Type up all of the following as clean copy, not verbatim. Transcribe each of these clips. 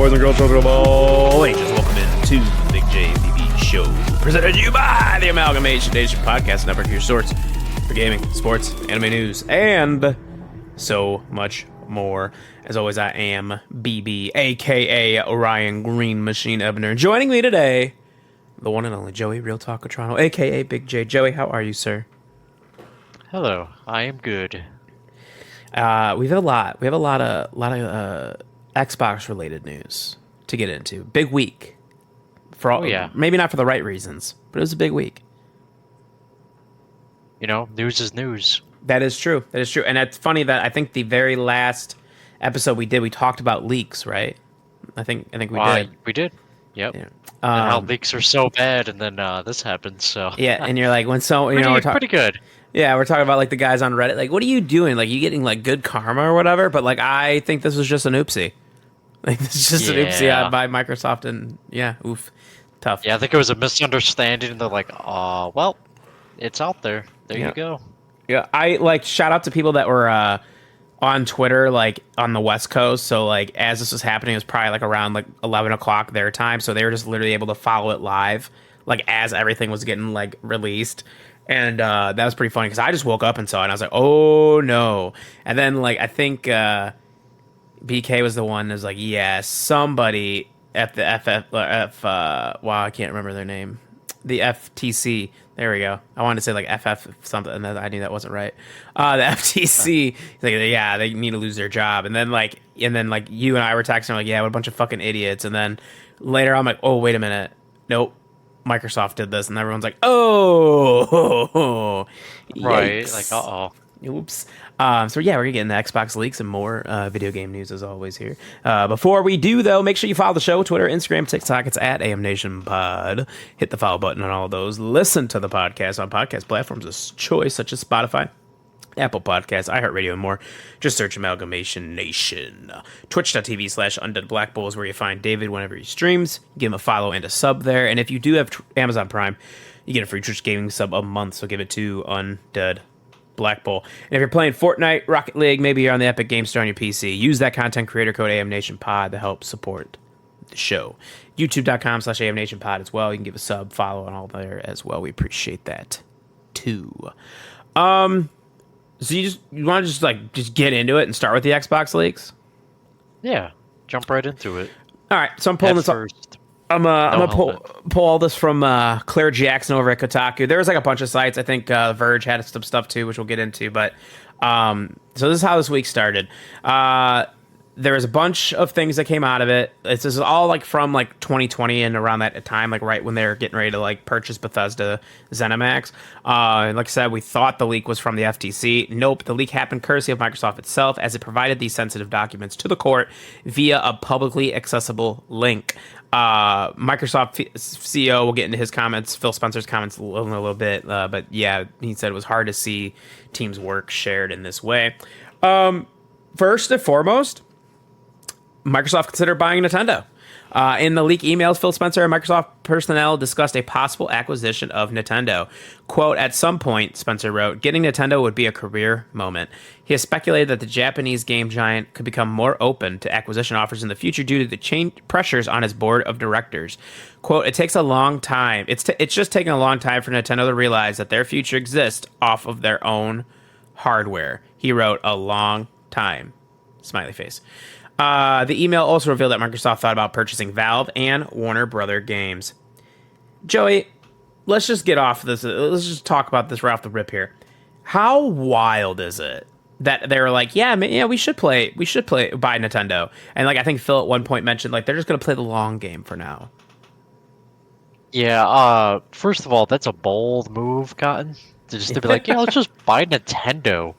boys and girls, children of all ages. Welcome into the Big JBB Show, presented to you by the Amalgamation Nation Podcast Network, your source for gaming, sports, anime news, and so much more. As always, I am BB, aka Orion Green Machine Ebner. Joining me today, the one and only Joey Real Talk of Toronto, aka Big J. Joey, how are you, sir? Hello, I am good. We have a lot of Xbox related news to get into. Big week for all, maybe not for the right reasons, but it was a big week. You know, news is news. That is true. And it's funny that I think the very last episode we did, we talked about leaks, right? I think we did. We did. Yep. Yeah. And how leaks are so bad, and then this happens. So yeah, and you're like, we're pretty good. Yeah, we're talking about like the guys on Reddit, like, what are you doing? Like, you getting like good karma or whatever? But like, I think this was just an oopsie. Like, this is just an oopsie by Microsoft, and tough. Yeah, I think it was a misunderstanding, and they're like, oh, well, it's out there. There you go. Yeah, I like shout out to people that were on Twitter, like on the West Coast. So like, as this was happening, it was probably like around like 11 o'clock their time. So they were just literally able to follow it live, like as everything was getting like released. And that was pretty funny because I just woke up and saw it and I was like, oh no. And then like, I think BK was the one that was like, yeah, somebody at the I can't remember their name. The FTC. There we go. I wanted to say like FF something, and then I knew that wasn't right. The FTC. He's like, yeah, they need to lose their job. And then like you and I were texting like, yeah, what a bunch of fucking idiots. And then later I'm like, oh, wait a minute. Nope. Microsoft did this, and everyone's like, oh, right, yikes. like, uh-oh. Oops. So yeah, we're gonna get into Xbox leaks and more video game news as always here. Before we do though, make sure you follow the show, Twitter, Instagram, TikTok. It's at AMNationPod. Hit the follow button on all those. Listen to the podcast on podcast platforms of choice such as Spotify, Apple Podcasts, iHeartRadio, and more. Just search Amalgamation Nation. Twitch.tv/UndeadBlackBull is where you find David whenever he streams. Give him a follow and a sub there. And if you do have Amazon Prime, you get a free Twitch gaming sub a month. So give it to Undead Black Bull. And if you're playing Fortnite, Rocket League, maybe you're on the Epic Game Store on your PC, use that content creator code AMNationPod to help support the show. YouTube.com/AMNationPod as well. You can give a sub, follow, and all there as well. We appreciate that too. So you want to just get into it and start with the Xbox leaks? Yeah, jump right into it. All right, so I'm pulling this first. I'm gonna pull all this from Claire Jackson over at Kotaku. There was like a bunch of sites. I think Verge had some stuff too, which we'll get into. But so this is how this week started. There was a bunch of things that came out of it. This is all like from like 2020 and around that time, like right when they were getting ready to like purchase Bethesda ZeniMax. Like I said, we thought the leak was from the FTC. Nope, the leak happened courtesy of Microsoft itself, as it provided these sensitive documents to the court via a publicly accessible link. Microsoft CEO will get into his comments, Phil Spencer's comments in a little bit, but yeah, he said it was hard to see teams' work shared in this way. First and foremost, Microsoft considered buying Nintendo. In the leak emails, Phil Spencer and Microsoft personnel discussed a possible acquisition of Nintendo. Quote, at some point, Spencer wrote, getting Nintendo would be a career moment. He has speculated that the Japanese game giant could become more open to acquisition offers in the future due to the change pressures on his board of directors. Quote, it takes a long time. It's just taking a long time for Nintendo to realize that their future exists off of their own hardware. He wrote, a long time. Smiley face. The email also revealed that Microsoft thought about purchasing Valve and Warner Brother Games. Joey, let's just get off this. Let's just talk about this right off the rip here. How wild is it that they were like, we should buy Nintendo, and like I think Phil at one point mentioned like they're just gonna play the long game for now. Yeah. First of all, that's a bold move, Cotton. To be like, let's just buy Nintendo.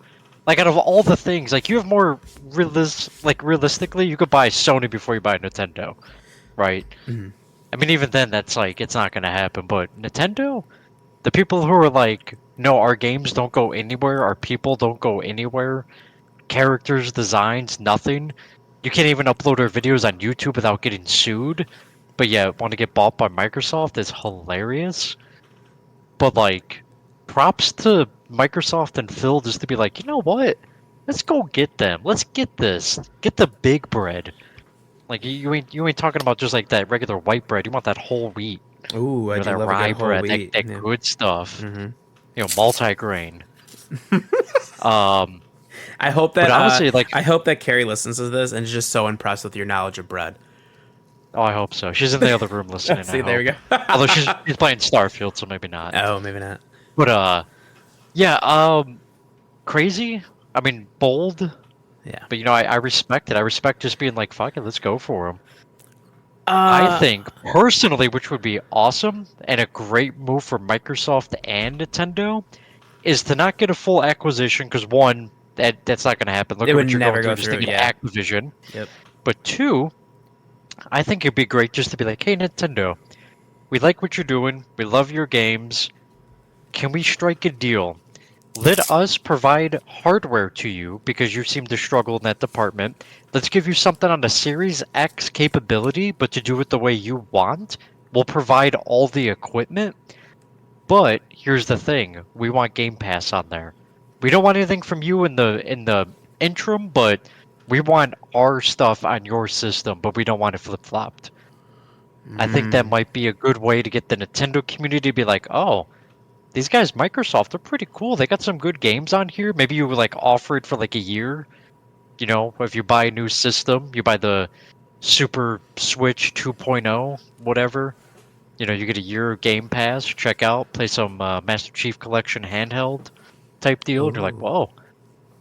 Like, out of all the things, like, you have more realistically, you could buy Sony before you buy Nintendo, right? Mm-hmm. I mean, even then, that's, like, it's not gonna happen, but Nintendo? The people who are like, no, our games don't go anywhere, our people don't go anywhere, characters, designs, nothing. You can't even upload our videos on YouTube without getting sued, but yeah, want to get bought by Microsoft is hilarious. But, like, props to Microsoft and Phil just to be like, you know what? Let's go get them. Let's get this. Get the big bread. Like you ain't talking about just like that regular white bread. You want that whole wheat, Ooh, I do that love a good rye whole bread, that wheat. that Yeah. good stuff. Hmm. Multigrain. Um, I hope but that honestly, like, I hope that Carrie listens to this and is just so impressed with your knowledge of bread. oh, I hope so. She's in the other room listening. I See, there we hope. go. Although she's playing Starfield, so maybe not. Oh, maybe not. But yeah. Crazy. I mean, bold. Yeah. But I respect it. I respect just being like, fuck it, let's go for them. I Uh, think personally, which would be awesome and a great move for Microsoft and Nintendo, is to not get a full acquisition because one, that's not going to happen. Look it at would what you're going never through go just to through. get Yeah. Activision. Yep. But two, I think it'd be great just to be like, hey, Nintendo, we like what you're doing. We love your games. Can we strike a deal? Let us provide hardware to you because you seem to struggle in that department. Let's give you something on the Series X capability, but to do it the way you want. We'll provide all the equipment, but here's the thing: we want Game Pass on there. We don't want anything from you in the interim, but we want our stuff on your system, but we don't want it flip-flopped. I think that Mm. might be a good way to get the Nintendo community to be like, oh, these guys, Microsoft, they're pretty cool. They got some good games on here. Maybe you would like offer it for like a year. If you buy a new system, you buy the Super Switch 2.0, whatever. You get a year of Game Pass, check out, play some Master Chief Collection handheld type deal, and you're like, Ooh. whoa,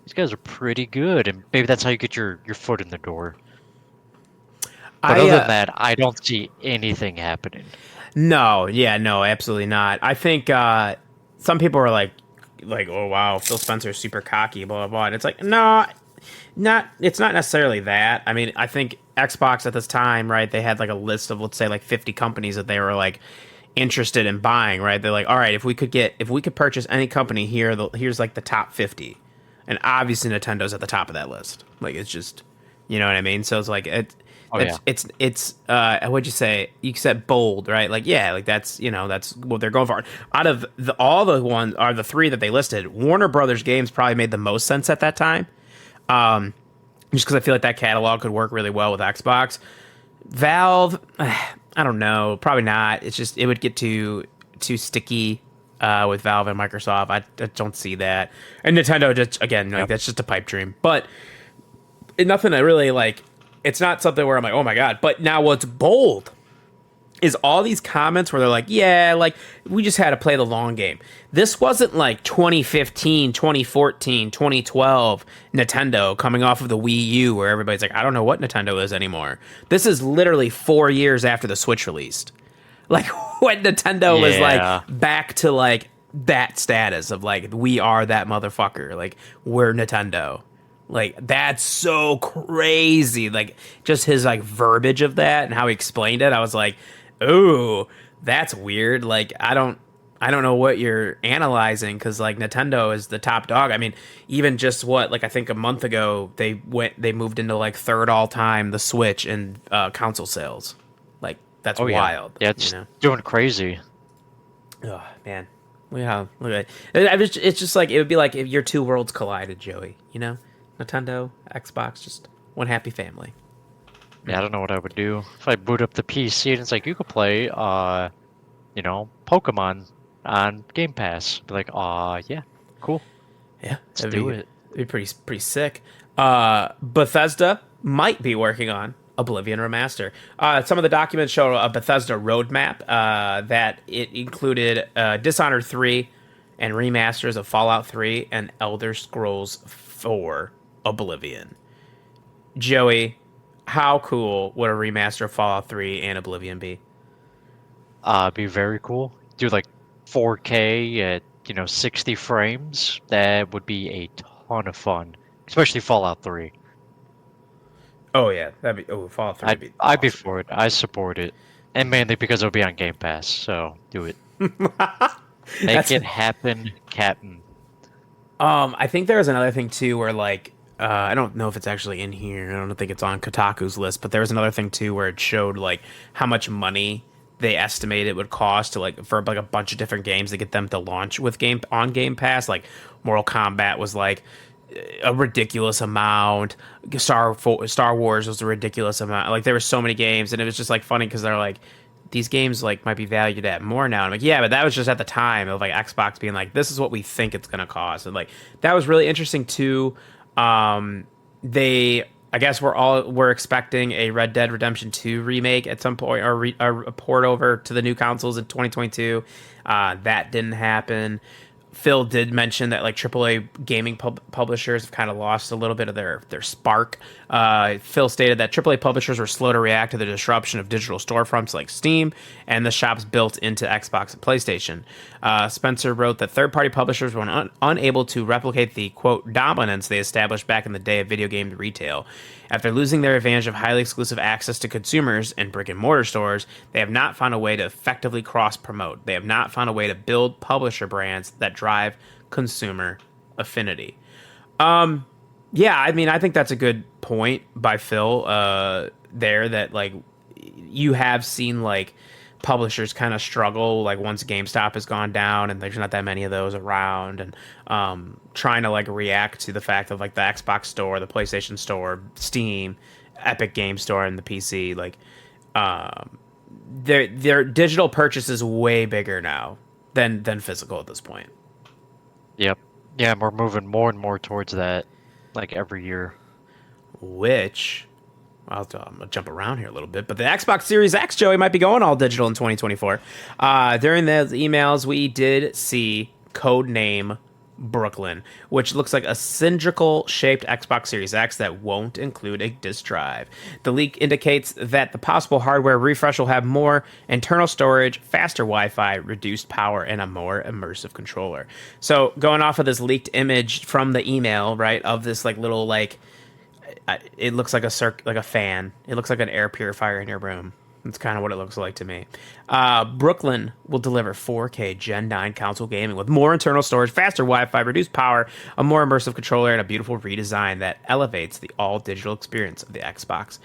these guys are pretty good. And maybe that's how you get your foot in the door. But I other than that, I don't see anything happening. No, yeah, no, absolutely not. I think some people are like, oh wow, Phil Spencer's super cocky, blah blah blah. And it's like, no, not. It's not necessarily that. I mean, I think Xbox at this time, right? They had like a list of let's say like 50 companies that they were like interested in buying, right? They're like, all right, if we could purchase any company here, here's like the top 50, and obviously Nintendo's at the top of that list. Like it's just, you know what I mean? So it's like Oh yeah, it's what'd you say? You said bold, right? Like yeah, like that's what they're going for. Out of all the ones are the three that they listed, Warner Brothers games probably made the most sense at that time. Just because I feel like that catalog could work really well with Xbox. Valve, I don't know, probably not. It's just it would get too sticky with Valve and Microsoft. I don't see that. And Nintendo just again like yep. that's just a pipe dream. But nothing that really like it's not something where I'm like, oh my god. But now what's bold is all these comments where they're like, yeah, like we just had to play the long game. This wasn't like 2015, 2014, 2012 Nintendo coming off of the Wii U where everybody's like, I don't know what Nintendo is anymore. This is literally 4 years after the Switch released. Like when Nintendo was like Yeah. back to like that status of like we are that motherfucker. Like we're Nintendo. Like that's so crazy. Like just his like verbiage of that and how he explained it. I was like, "Ooh, that's weird." Like I don't know what you're analyzing cuz like Nintendo is the top dog. I mean, even just what like I think a month ago they moved into like third all time the Switch in console sales. Like that's Oh yeah. wild, Yeah, you it's know. doing crazy. Oh, man. Yeah, look at it. It's just like it would be like if your two worlds collided, Joey. You know, Nintendo, Xbox, just one happy family. Yeah, I don't know what I would do if I boot up the PC and it's like you could play Pokemon on Game Pass. Be like, yeah, cool. Yeah, Let's do it. it'd be pretty sick. Bethesda might be working on Oblivion Remaster. Some of the documents show a Bethesda roadmap that it included Dishonored 3 and remasters of Fallout 3 and Elder Scrolls 4 Oblivion. Joey, how cool would a remaster of Fallout 3 and Oblivion be? Be very cool. Do like 4K at 60 frames. That would be a ton of fun, especially Fallout 3. Oh yeah, that'd be Fallout 3 would I'd be I'd be awesome. for it. I support it, and mainly because it'll be on Game Pass. So do it. Make That's it happen, Captain. I think there's another thing too where like I don't know if it's actually in here. I don't think it's on Kotaku's list, but there was another thing too where it showed like how much money they estimate it would cost to like for like a bunch of different games to get them to launch with Game Pass. Like Mortal Kombat was like a ridiculous amount. Star Wars was a ridiculous amount. Like there were so many games, and it was just like funny because they're like these games like might be valued at more now. And I'm like, yeah, but that was just at the time of like Xbox being like, this is what we think it's gonna cost, and like that was really interesting too. They I guess we're expecting a Red Dead Redemption 2 remake at some point or a port over to the new consoles in 2022. That didn't happen. Phil did mention that like AAA gaming publishers have kind of lost a little bit of their spark. Phil stated that AAA publishers were slow to react to the disruption of digital storefronts like Steam and the shops built into Xbox and PlayStation. Spencer wrote that third-party publishers were unable to replicate the quote dominance they established back in the day of video game retail. After losing their advantage of highly exclusive access to consumers in brick and mortar stores, they have not found a way to effectively cross promote. They have not found a way to build publisher brands that drive consumer affinity. Yeah, I mean, I think that's a good point by Phil there that like you have seen like publishers kind of struggle like once GameStop has gone down and there's not that many of those around and trying to like react to the fact of like the Xbox store, the PlayStation store, Steam, Epic Game Store and the PC like their digital purchase is way bigger now than physical at this point. Yep. Yeah, and we're moving more and more towards that, like every year. Which I'm gonna jump around here a little bit, but the Xbox Series X, Joey, might be going all digital in 2024. During those emails, we did see code name Brooklyn, which looks like a cylindrical-shaped Xbox Series X that won't include a disk drive. The leak indicates that the possible hardware refresh will have more internal storage, faster Wi-Fi, reduced power, and a more immersive controller. So, going off of this leaked image from the email, right, of this like little like it looks like like a fan. It looks like an air purifier in your room. That's kind of what it looks like to me. Brooklyn will deliver 4K Gen 9 console gaming with more internal storage, faster Wi-Fi, reduced power, a more immersive controller, and a beautiful redesign that elevates the all-digital experience of the Xbox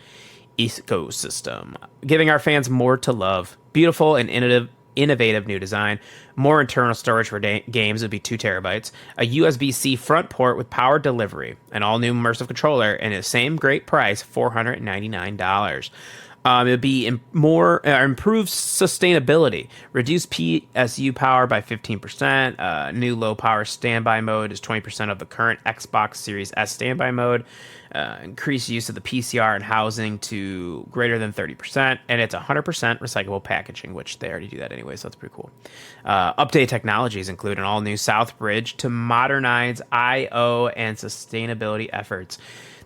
ecosystem, giving our fans more to love. Beautiful and innovative new design. More internal storage for games would be 2 terabytes. A USB-C front port with power delivery. An all-new immersive controller. And the same great price, $499. It would be more improved sustainability. Reduced PSU power by 15%. New low power standby mode is 20% of the current Xbox Series S standby mode. Increased use of the PCR and housing to greater than 30%, and it's 100% recyclable packaging, which they already do that anyway, so that's pretty cool. Update technologies include an all-new South Bridge to modernize I/O and sustainability efforts.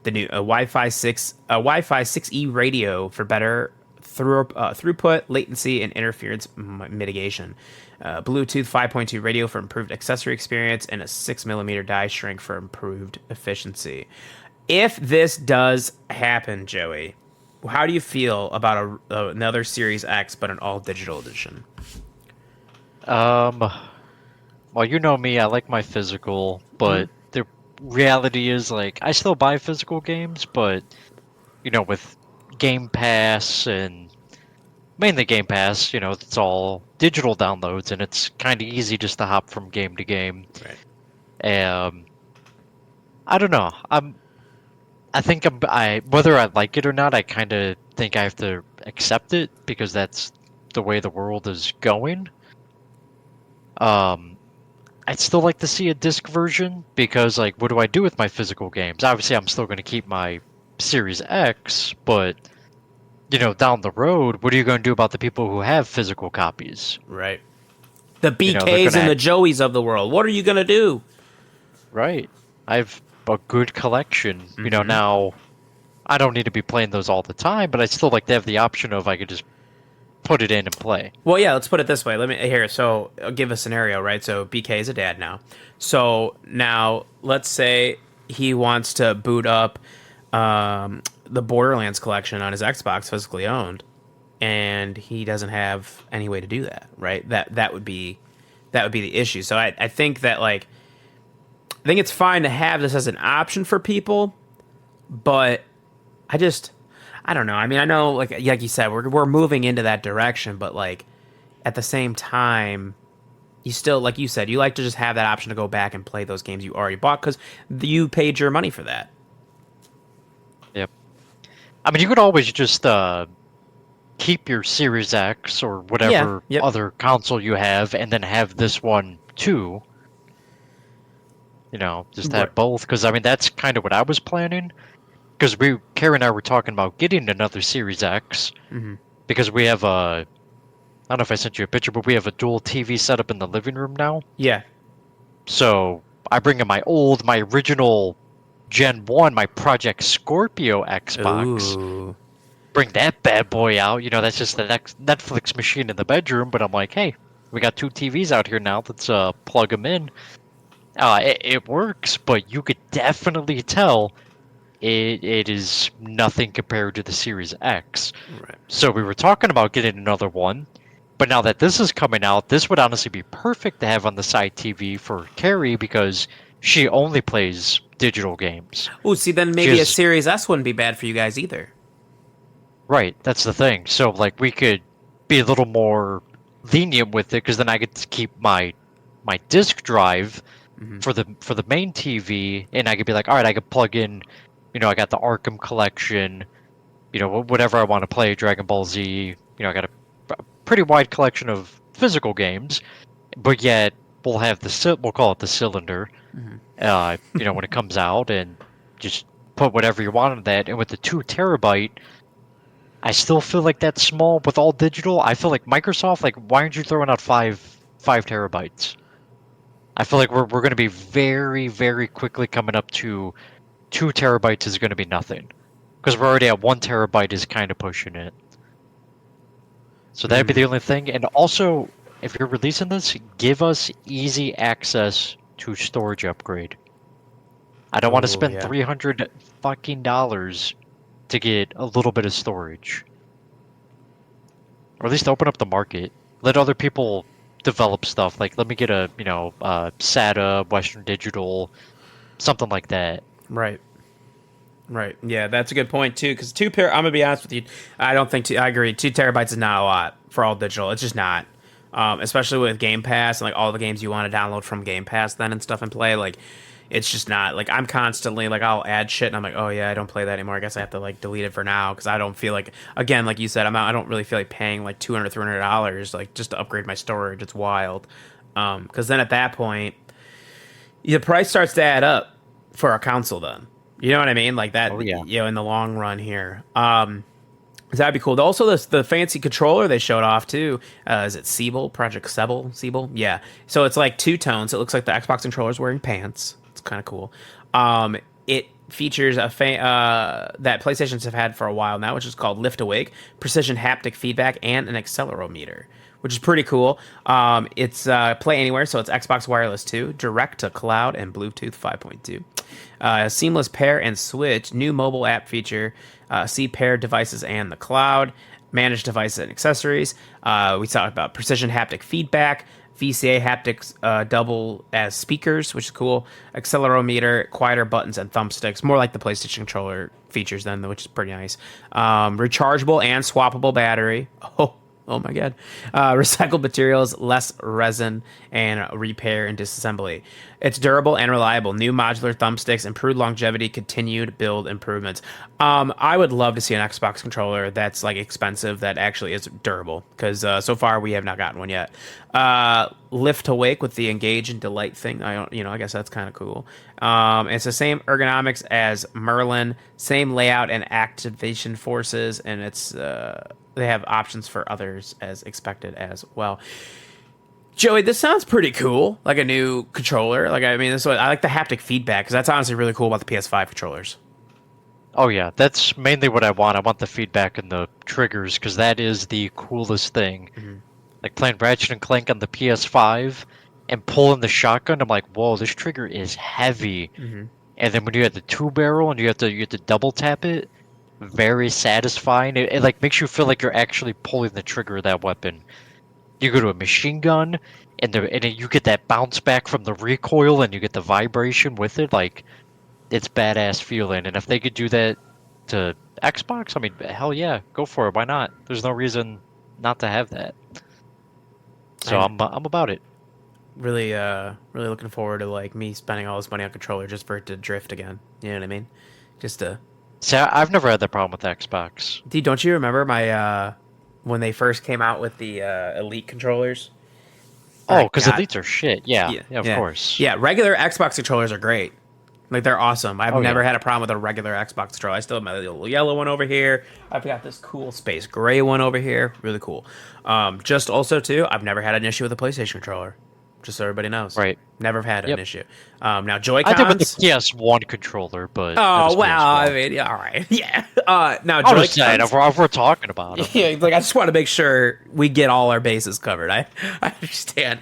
The new Wi-Fi 6E radio for better throughput, latency, and interference mitigation. Bluetooth 5.2 radio for improved accessory experience, and a 6mm die shrink for improved efficiency. If this does happen, Joey, how do you feel about another Series X but an all digital edition? Well, you know me, I like my physical, but the reality is like I still buy physical games, but with Game Pass and mainly Game Pass, it's all digital downloads and it's kind of easy just to hop from game to game. Right. I don't know. I think whether I like it or not, I kind of think I have to accept it because that's the way the world is going. I'd still like to see a disc version because, like, what do I do with my physical games? Obviously, I'm still going to keep my Series X, but down the road, what are you going to do about the people who have physical copies? Right. The BKs and the Joeys of the world. What are you going to do? Right. I've a good collection. Now I don't need to be playing those all the time, but I'd still like to have the option of I could just put it in and play. Well, yeah, let's put it this way. So I'll give a scenario, right? So BK is a dad now. So now let's say he wants to boot up the Borderlands collection on his Xbox physically owned, and he doesn't have any way to do that, right? That would be the issue. So I think that like I think it's fine to have this as an option for people, but I don't know. I mean, I know, like you said, we're moving into that direction, but like at the same time, you still, like you said, you like to just have that option to go back and play those games you already bought because you paid your money for that. Yep. I mean, you could always just keep your Series X or Yeah. whatever Yep. other console you have, and then have this one too. Just Right. have both. Because I mean, that's kind of what I was planning. Because Karen and I were talking about getting another Series X Hmm. because we have a. I don't know if I sent you a picture, but we have a dual TV setup in the living room now. Yeah. So I bring in my original Gen 1, my Project Scorpio Xbox. Ooh. Bring that bad boy out. That's just the next Netflix machine in the bedroom. But I'm like, hey, we got two TVs out here now. Let's plug them in. It works, but you could definitely tell it is nothing compared to the Series X. Right. So we were talking about getting another one, but now that this is coming out, this would honestly be perfect to have on the side TV for Carrie because she only plays digital games. Oh, see, then She maybe a has Series S wouldn't be bad for you guys either. Right, that's the thing. So like we could be a little more lenient with it because then I get to keep my disk drive Hmm. for the main TV, and I could be like, all right, I could plug in, I got the Arkham collection, whatever I want to play, Dragon Ball Z. I got a pretty wide collection of physical games, but yet we'll call it the cylinder. Hmm. When it comes out, and just put whatever you want on that. And with the 2 terabyte, I still feel like that's small with all digital. I feel like Microsoft, like, why aren't you throwing out five terabytes? I feel like we're going to be very, very quickly coming up to 2 terabytes is going to be nothing because we're already at 1 terabyte is kind of pushing it. So that'd be Mm. the only thing. And also, if you're releasing this, give us easy access to storage upgrade. I don't want to Oh, spend yeah. $300 to get a little bit of storage. Or at least open up the market. Let other people develop stuff. Like, let me get a, SATA, Western Digital, something like that. Right. Right. Yeah, that's a good point too. Because I'm gonna be honest with you. I don't think I agree. 2 terabytes is not a lot for all digital. It's just not. Especially with Game Pass and like all the games you want to download from Game Pass then and stuff and play. Like, it's just not like I'm constantly like I'll add shit and I'm like, oh yeah, I don't play that anymore. I guess I have to like delete it for now because I don't feel like again like you said I don't really feel like paying like $200 $300 like just to upgrade my storage. It's wild. Because then at that point the price starts to add up for a console then. You know what I mean? Like Oh, that, yeah. in the long run here. So that'd be cool. Also, the fancy controller they showed off too. Is it Siebel? Project Siebel? Yeah. So it's like two tones. It looks like the Xbox controller's wearing pants. It's kind of cool. It features that PlayStations have had for a while now, which is called Lift Awake, precision haptic feedback, and an accelerometer, which is pretty cool. It's Play Anywhere, so it's Xbox Wireless 2, Direct to Cloud, and Bluetooth 5.2. Seamless pair and switch, new mobile app feature, see paired devices and the cloud, manage devices and accessories. We talked about precision haptic feedback, VCA haptics double as speakers, which is cool. Accelerometer, quieter buttons and thumbsticks, more like the PlayStation controller features then, which is pretty nice. Rechargeable and swappable battery. Oh my god. Recycled materials, less resin, and repair and disassembly. It's durable and reliable. New modular thumbsticks, improved longevity, continued build improvements. I would love to see an Xbox controller that's like expensive that actually is durable because so far we have not gotten one yet. Lift Awake with the engage and delight thing. I don't, I guess that's kind of cool. It's the same ergonomics as Merlin, same layout and activation forces, and they have options for others as expected as well. Joey, this sounds pretty cool. Like a new controller. Like I mean, I like the haptic feedback because that's honestly really cool about the PS5 controllers. Oh, yeah. That's mainly what I want. I want the feedback and the triggers because that is the coolest thing. Hmm. Like playing Ratchet and Clank on the PS5 and pulling the shotgun, I'm like, whoa, this trigger is heavy. Hmm. And then when you have the 2 barrel and you have to double tap it, very satisfying. It like makes you feel like you're actually pulling the trigger of that weapon. You go to a machine gun, and you get that bounce back from the recoil, and you get the vibration with it. Like it's badass feeling. And if they could do that to Xbox, I mean, hell yeah, go for it. Why not? There's no reason not to have that. So I I'm about it. really looking forward to like me spending all this money on controller just for it to drift again. You know what I mean? Just to. See, I've never had that problem with Xbox. Dude, don't you remember my when they first came out with the Elite controllers? Or Oh, I because got Elites are shit. Yeah, yeah yeah, of yeah course. yeah. Regular Xbox controllers are great. Like they're awesome. I've Oh never yeah. had a problem with a regular Xbox controller. I still have my little yellow one over here. I've got this cool space gray one over here. Really cool. Just also too, I've never had an issue with a PlayStation controller. Just so everybody knows. Right. Never have had an Yep. issue. Now Joy I did with the Cons. PS1 controller, but that Oh was well, I PS1. mean, yeah, all right, yeah. Now I'm Joy just saying, Cons. if we're talking about them. Yeah, like I just want to make sure we get all our bases covered. I understand.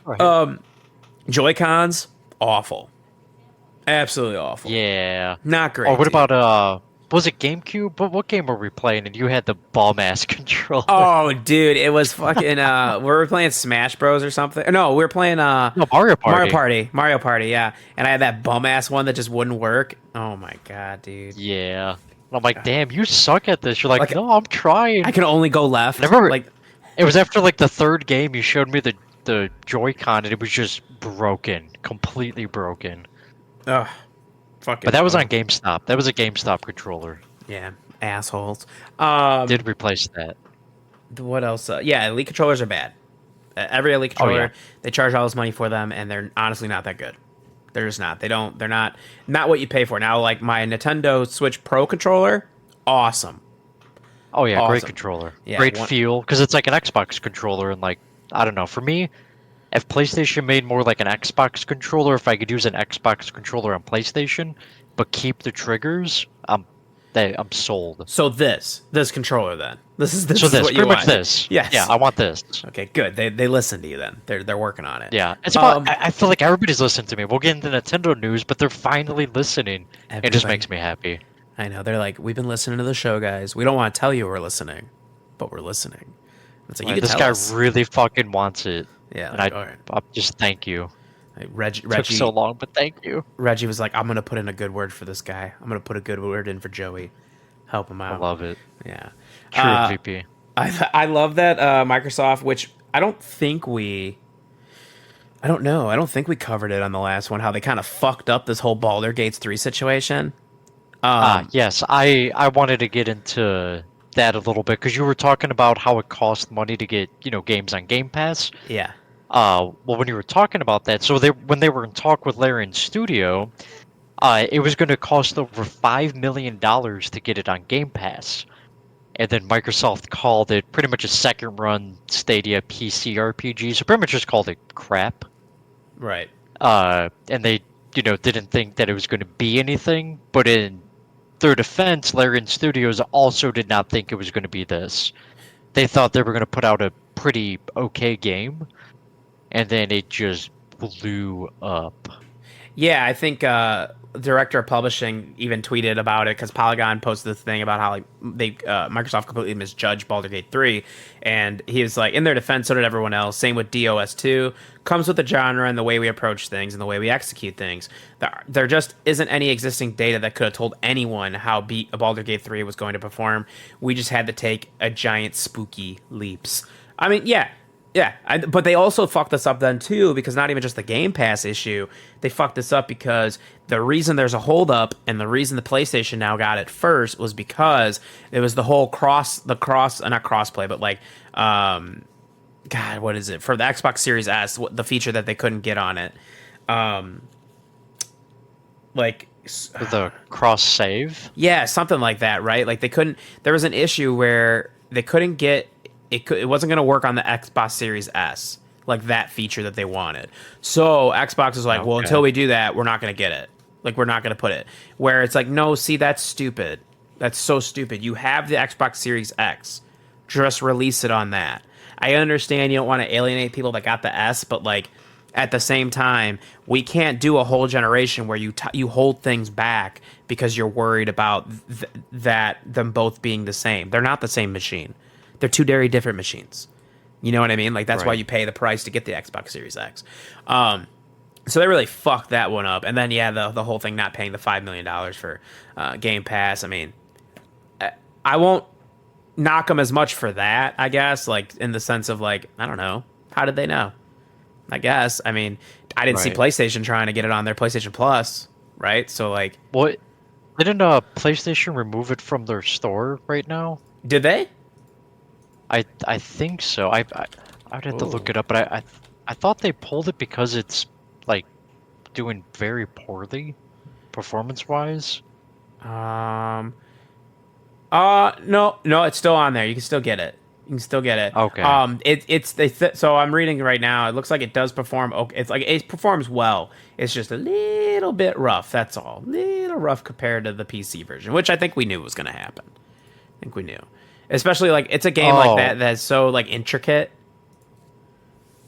Right. Joy Cons, awful, absolutely awful. Yeah. Not Or great. what Dude. about was it GameCube? But what game were we playing? And you had the bum ass controller. Oh, dude, it was fucking. We were playing Smash Bros or something. No, we were playing No, Mario Mario Party. Party. Mario Party, yeah. And I had that bum ass one that just wouldn't work. Oh my god, dude. Yeah. And I'm like, damn, you suck at this. You're like, Like no, I'm trying. I can only go left. Never. Like, It was after like the third game you showed me the Joy-Con and it was just broken, completely broken. ugh, fucking. But that was on GameStop. That was a GameStop controller. Yeah, assholes. Did replace that. What else? Yeah, Elite controllers are bad. Every Elite Oh, controller, yeah. they charge all this money for them, and they're honestly not that good. They're just not. They don't. They're not what you pay for. Now, like my Nintendo Switch Pro controller, awesome. Oh yeah, great Awesome. controller. Yeah, Great one- feel because it's like an Xbox controller and like I don't know. For me, if PlayStation made more like an Xbox controller, if I could use an Xbox controller on PlayStation, but keep the triggers, I'm sold. So this controller then. This is So is this, what you pretty much want. this. Yes. Yeah, I want this. Okay, good. They listen to you then. They're working on it. Yeah, it's about. Um, I feel like everybody's listening to me. We'll get into Nintendo news, but they're finally listening. It just Everybody. makes me happy. I know. They're like, we've been listening to the show, guys. We don't want to tell you we're listening, but we're listening. It's like you Like, can this tell guy us. really fucking wants it, Yeah. and Like, all right. I just thank you. Like, Took so long, but thank you. Reggie was like, I'm gonna put in a good word for this guy. I'm gonna put a good word in for Joey. Help him I out. love it. Yeah. True MVP. I love that Microsoft, which I don't think we. I don't know. I don't think we covered it on the last one. How they kind of fucked up this whole Baldur Gates 3 situation. Yes, I wanted to get into that a little bit because you were talking about how it costs money to get, games on Game Pass. Yeah. Well, when you were talking about that, so when they were in talk with Larian Studio, it was going to cost over $5 million to get it on Game Pass. And then Microsoft called it pretty much a second run Stadia PC RPG, so pretty much just called it crap. Right. And they, didn't think that it was going to be anything, but in their defense, Larian Studios also did not think it was going to be this. They thought they were going to put out a pretty okay game, and then it just blew up. Yeah, I think director of publishing even tweeted about it because Polygon posted this thing about how like they Microsoft completely misjudged Baldur's Gate 3, and he was like, in their defense, so did everyone else. Same with DOS 2. Comes with the genre and the way we approach things and the way we execute things. There just isn't any existing data that could have told anyone how Baldur's Gate 3 was going to perform. We just had to take a giant spooky leaps. I mean, yeah. Yeah, but they also fucked us up then too, because not even just the Game Pass issue, they fucked us up because the reason there's a holdup and the reason the PlayStation now got it first was because it was the whole not crossplay, but like, God, what is it for the Xbox Series S? The feature that they couldn't get on it, like The cross save? yeah, something like that, right? Like they couldn't. There was an issue where they couldn't get it. It wasn't going to work on the Xbox Series S, like that feature that they wanted. So Xbox was like, well, Okay. until we do that, we're not going to get it. Like we're not going to put it. Where it's like, no, see, that's stupid. That's so stupid. You have the Xbox Series X. Just release it on that. I understand you don't want to alienate people that got the S, but like at the same time, we can't do a whole generation where you hold things back because you're worried about them both being the same. They're not the same machine. They're two very different machines. You know what I mean? Like that's why Right. you pay the price to get the Xbox Series X. So they really fucked that one up. And then yeah, the whole thing not paying the $5 million for Game Pass. I mean, I won't knock them as much for that. I guess like in the sense of like I don't know, how did they know? I guess. I mean, I didn't see Right. PlayStation trying to get it on their PlayStation Plus, right? So like, What didn't PlayStation remove it from their store right now? did they? I think so. I'd have to look Oh. it up, but I thought they pulled it because it's like doing very poorly performance wise. Um. No, no, it's still on there. You can still get it. You can still get it. Okay. So I'm reading right now. It looks like it does perform. Okay, it's like it performs well. It's just a little bit rough. That's all. Little rough compared to the PC version, which I think we knew was going to happen. I think we knew, especially like it's a game like Oh, that that's so like intricate.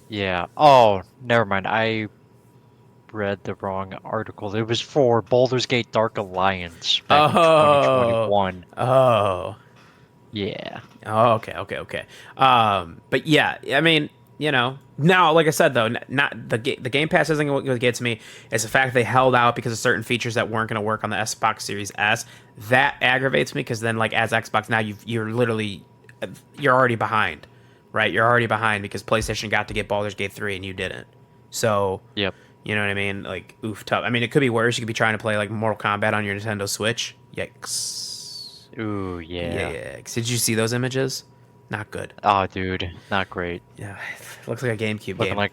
yeah. Oh, never mind. I read the wrong article. It was for Baldur's Gate Dark Alliance back in Oh, 2021. oh. Yeah. Oh, okay, okay, okay. But yeah, I mean, now, like I said though, not the Game Pass isn't what gets me. It's the fact they held out because of certain features that weren't going to work on the Xbox Series S. That aggravates me because then, like, as Xbox now, you're already behind, right? You're already behind because PlayStation got to get Baldur's Gate 3 and you didn't. So, Yep. you know what I mean? Like, oof, tough. I mean, it could be worse. You could be trying to play like Mortal Kombat on your Nintendo Switch. Yikes. Ooh, yeah. Yeah. Did you see those images? Not good. Oh, dude, not great. Yeah, it looks like a GameCube Looking game. like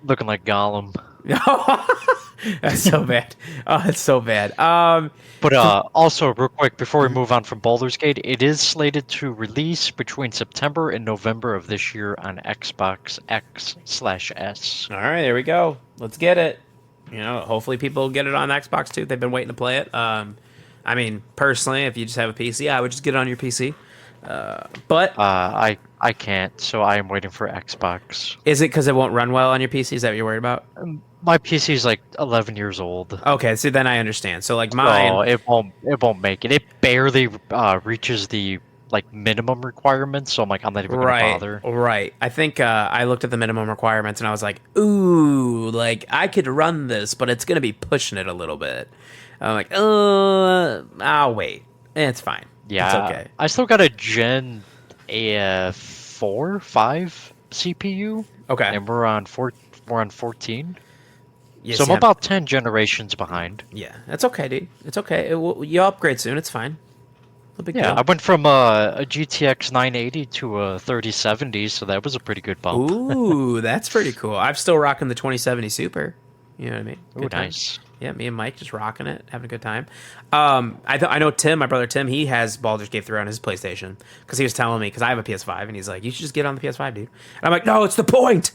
looking like Gollum. That's so bad. Oh, it's so bad. But also, real quick, before we move on from Baldur's Gate, it is slated to release between September and November of this year on Xbox X/S. all right, there we go. Let's get it. Hopefully people get it on Xbox too. They've been waiting to play it. I mean, personally, if you just have a PC, I would just get it on your PC. But I can't, so I am waiting for Xbox. is it because it won't run well on your PC? Is that what you're worried about? My PC is like 11 years old, Okay, so then I understand. So like so mine, it won't make it. It barely reaches the like minimum requirements, so I'm not even gonna right, bother. right. I think I looked at the minimum requirements and I was like, ooh, like I could run this, but it's gonna be pushing it a little bit. I'm like, I'll wait. It's fine. It's Yeah, okay. I still got a Gen 4, 5 CPU, Okay. and we're on 14. Yes, So I'm yeah, about 10 generations behind. yeah. It's okay, dude. It's okay. You'll upgrade soon. It's fine. No big Yeah, I deal. went from a GTX 980 to a 3070, so that was a pretty good bump. Ooh, that's pretty cool. I'm still rocking the 2070 Super. You know what I mean? Ooh, Good times. nice. Yeah, me and Mike just rocking it, having a good time. I know Tim, my brother Tim, he has Baldur's Gate 3 on his PlayStation because he was telling me because I have a PS5 and he's like, you should just get it on the PS5, dude. And I'm like, no, it's the point.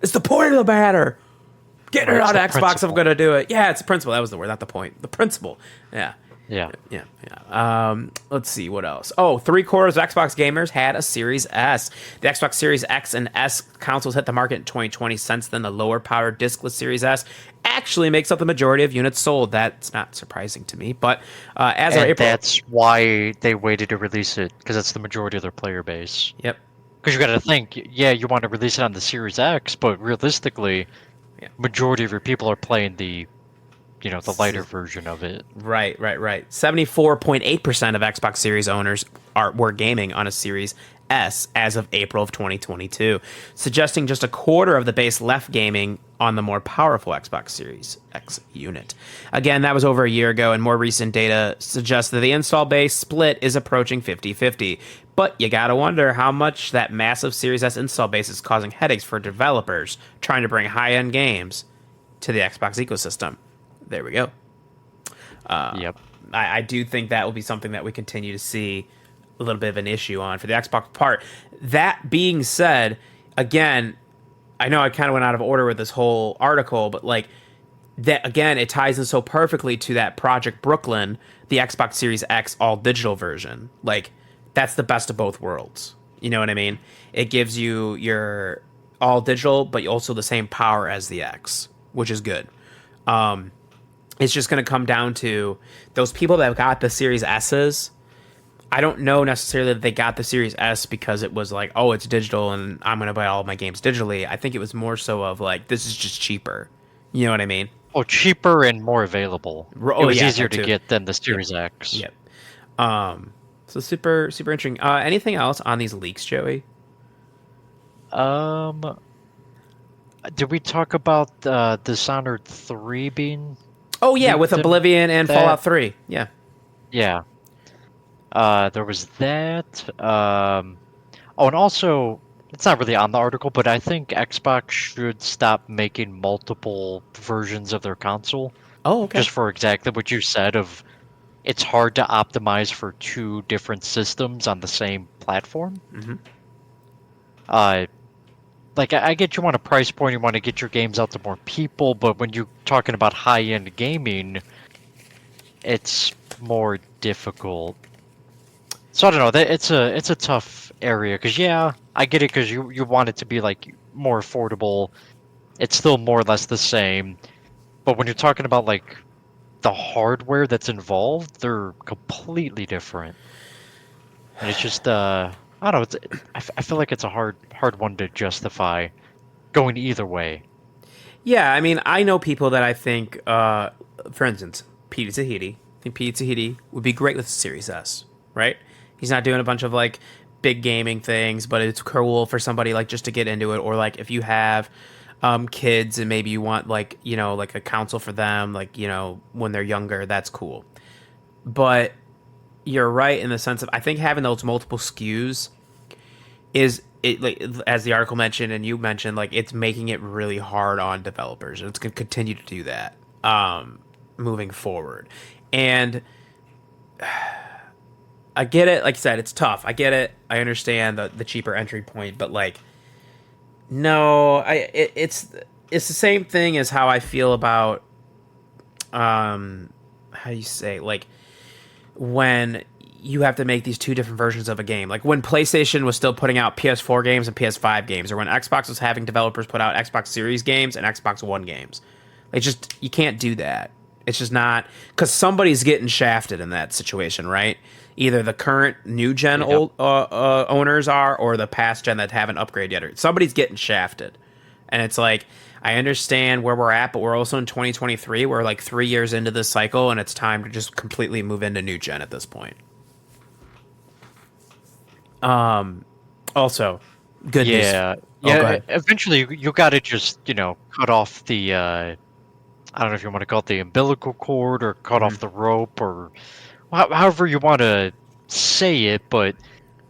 It's the point of the matter. Getting Right, it it's on the Xbox, I'm principle. gonna do it. Yeah, it's the principle. That was the word, not the point. The principle. Yeah. Yeah. Yeah, yeah. Let's see what else. Oh, 3/4 of Xbox gamers had a Series S. The Xbox Series X and S consoles hit the market in 2020. Since then, the lower powered discless Series S actually makes up the majority of units sold. That's not surprising to me, but as of And April, that's why they waited to release it, because that's the majority of their player base. yep, Because you got to think, yeah, you want to release it on the Series X, but realistically, yeah. majority of your people are playing the lighter version of it. Right, right, right. 74.8% of Xbox Series owners were gaming on a Series S as of April of 2022, suggesting just a quarter of the base left gaming on the more powerful Xbox Series X unit. Again, that was over a year ago, and more recent data suggests that the install base split is approaching 50-50. But you gotta wonder how much that massive Series S install base is causing headaches for developers trying to bring high-end games to the Xbox ecosystem. There we go. Yep. I do think that will be something that we continue to see a little bit of an issue on for the Xbox part. That being said, again, I know I kind of went out of order with this whole article, but like that again, it ties in so perfectly to that Project Brooklyn, the Xbox Series X all digital version. Like that's the best of both worlds. You know what I mean? It gives you your all digital, but also the same power as the X, which is good. It's just going to come down to those people that got the Series S's. I don't know necessarily that they got the Series S because it was like, oh, it's digital and I'm going to buy all of my games digitally. I think it was more so of like, this is just cheaper. You know what I mean? Oh, cheaper and more available. Oh, It was yeah, easier that to too. get than the Series X. Yep. So super, super interesting. Anything else on these leaks, Joey? Um, Did we talk about Dishonored 3 being Oh yeah, with leaked in Oblivion and that? Fallout 3. Yeah. Yeah. There was that. Oh, and also, it's not really on the article, but I think Xbox should stop making multiple versions of their console, Oh, okay. just for exactly what you said of it's hard to optimize for two different systems on the same platform. Hmm. Uh, like I get you want a price point, you want to get your games out to more people, but when you're talking about high-end gaming, it's more difficult. So I don't know. It's a tough area because yeah, I get it because you want it to be like more affordable. It's still more or less the same, but when you're talking about like the hardware that's involved, they're completely different, and it's just I don't know. I feel like it's a hard one to justify going either way. Yeah, I mean, I know people that I think, for instance, Pete Tahiti. I think Pete Tahiti would be great with Series S, right? He's not doing a bunch of like big gaming things, but it's cool for somebody like just to get into it, or like if you have kids and maybe you want like like a console for them, like when they're younger, that's cool. But you're right in the sense of I think having those multiple SKUs is it like as the article mentioned and you mentioned like it's making it really hard on developers and it's going to continue to do that moving forward. And I get it, like I said, it's tough. I get it. I understand the cheaper entry point, but like no, it's the same thing as how I feel about how do you say like when you have to make these two different versions of a game. Like when PlayStation was still putting out PS4 games and PS5 games, or when Xbox was having developers put out Xbox Series games and Xbox One games. Like just you can't do that. It's just not because somebody's getting shafted in that situation, right? Either the current new gen Yep. old owners are, or the past gen that haven't upgraded yet. Or somebody's getting shafted, and it's like I understand where we're at, but we're also in 2023. We're like 3 years into this cycle, and it's time to just completely move into new gen at this point. Also, good news. Yeah. Oh, Yeah. go ahead. Eventually, you got to just cut off the I don't know if you want to call it the umbilical cord or cut Hmm. off the rope or however you want to say it, but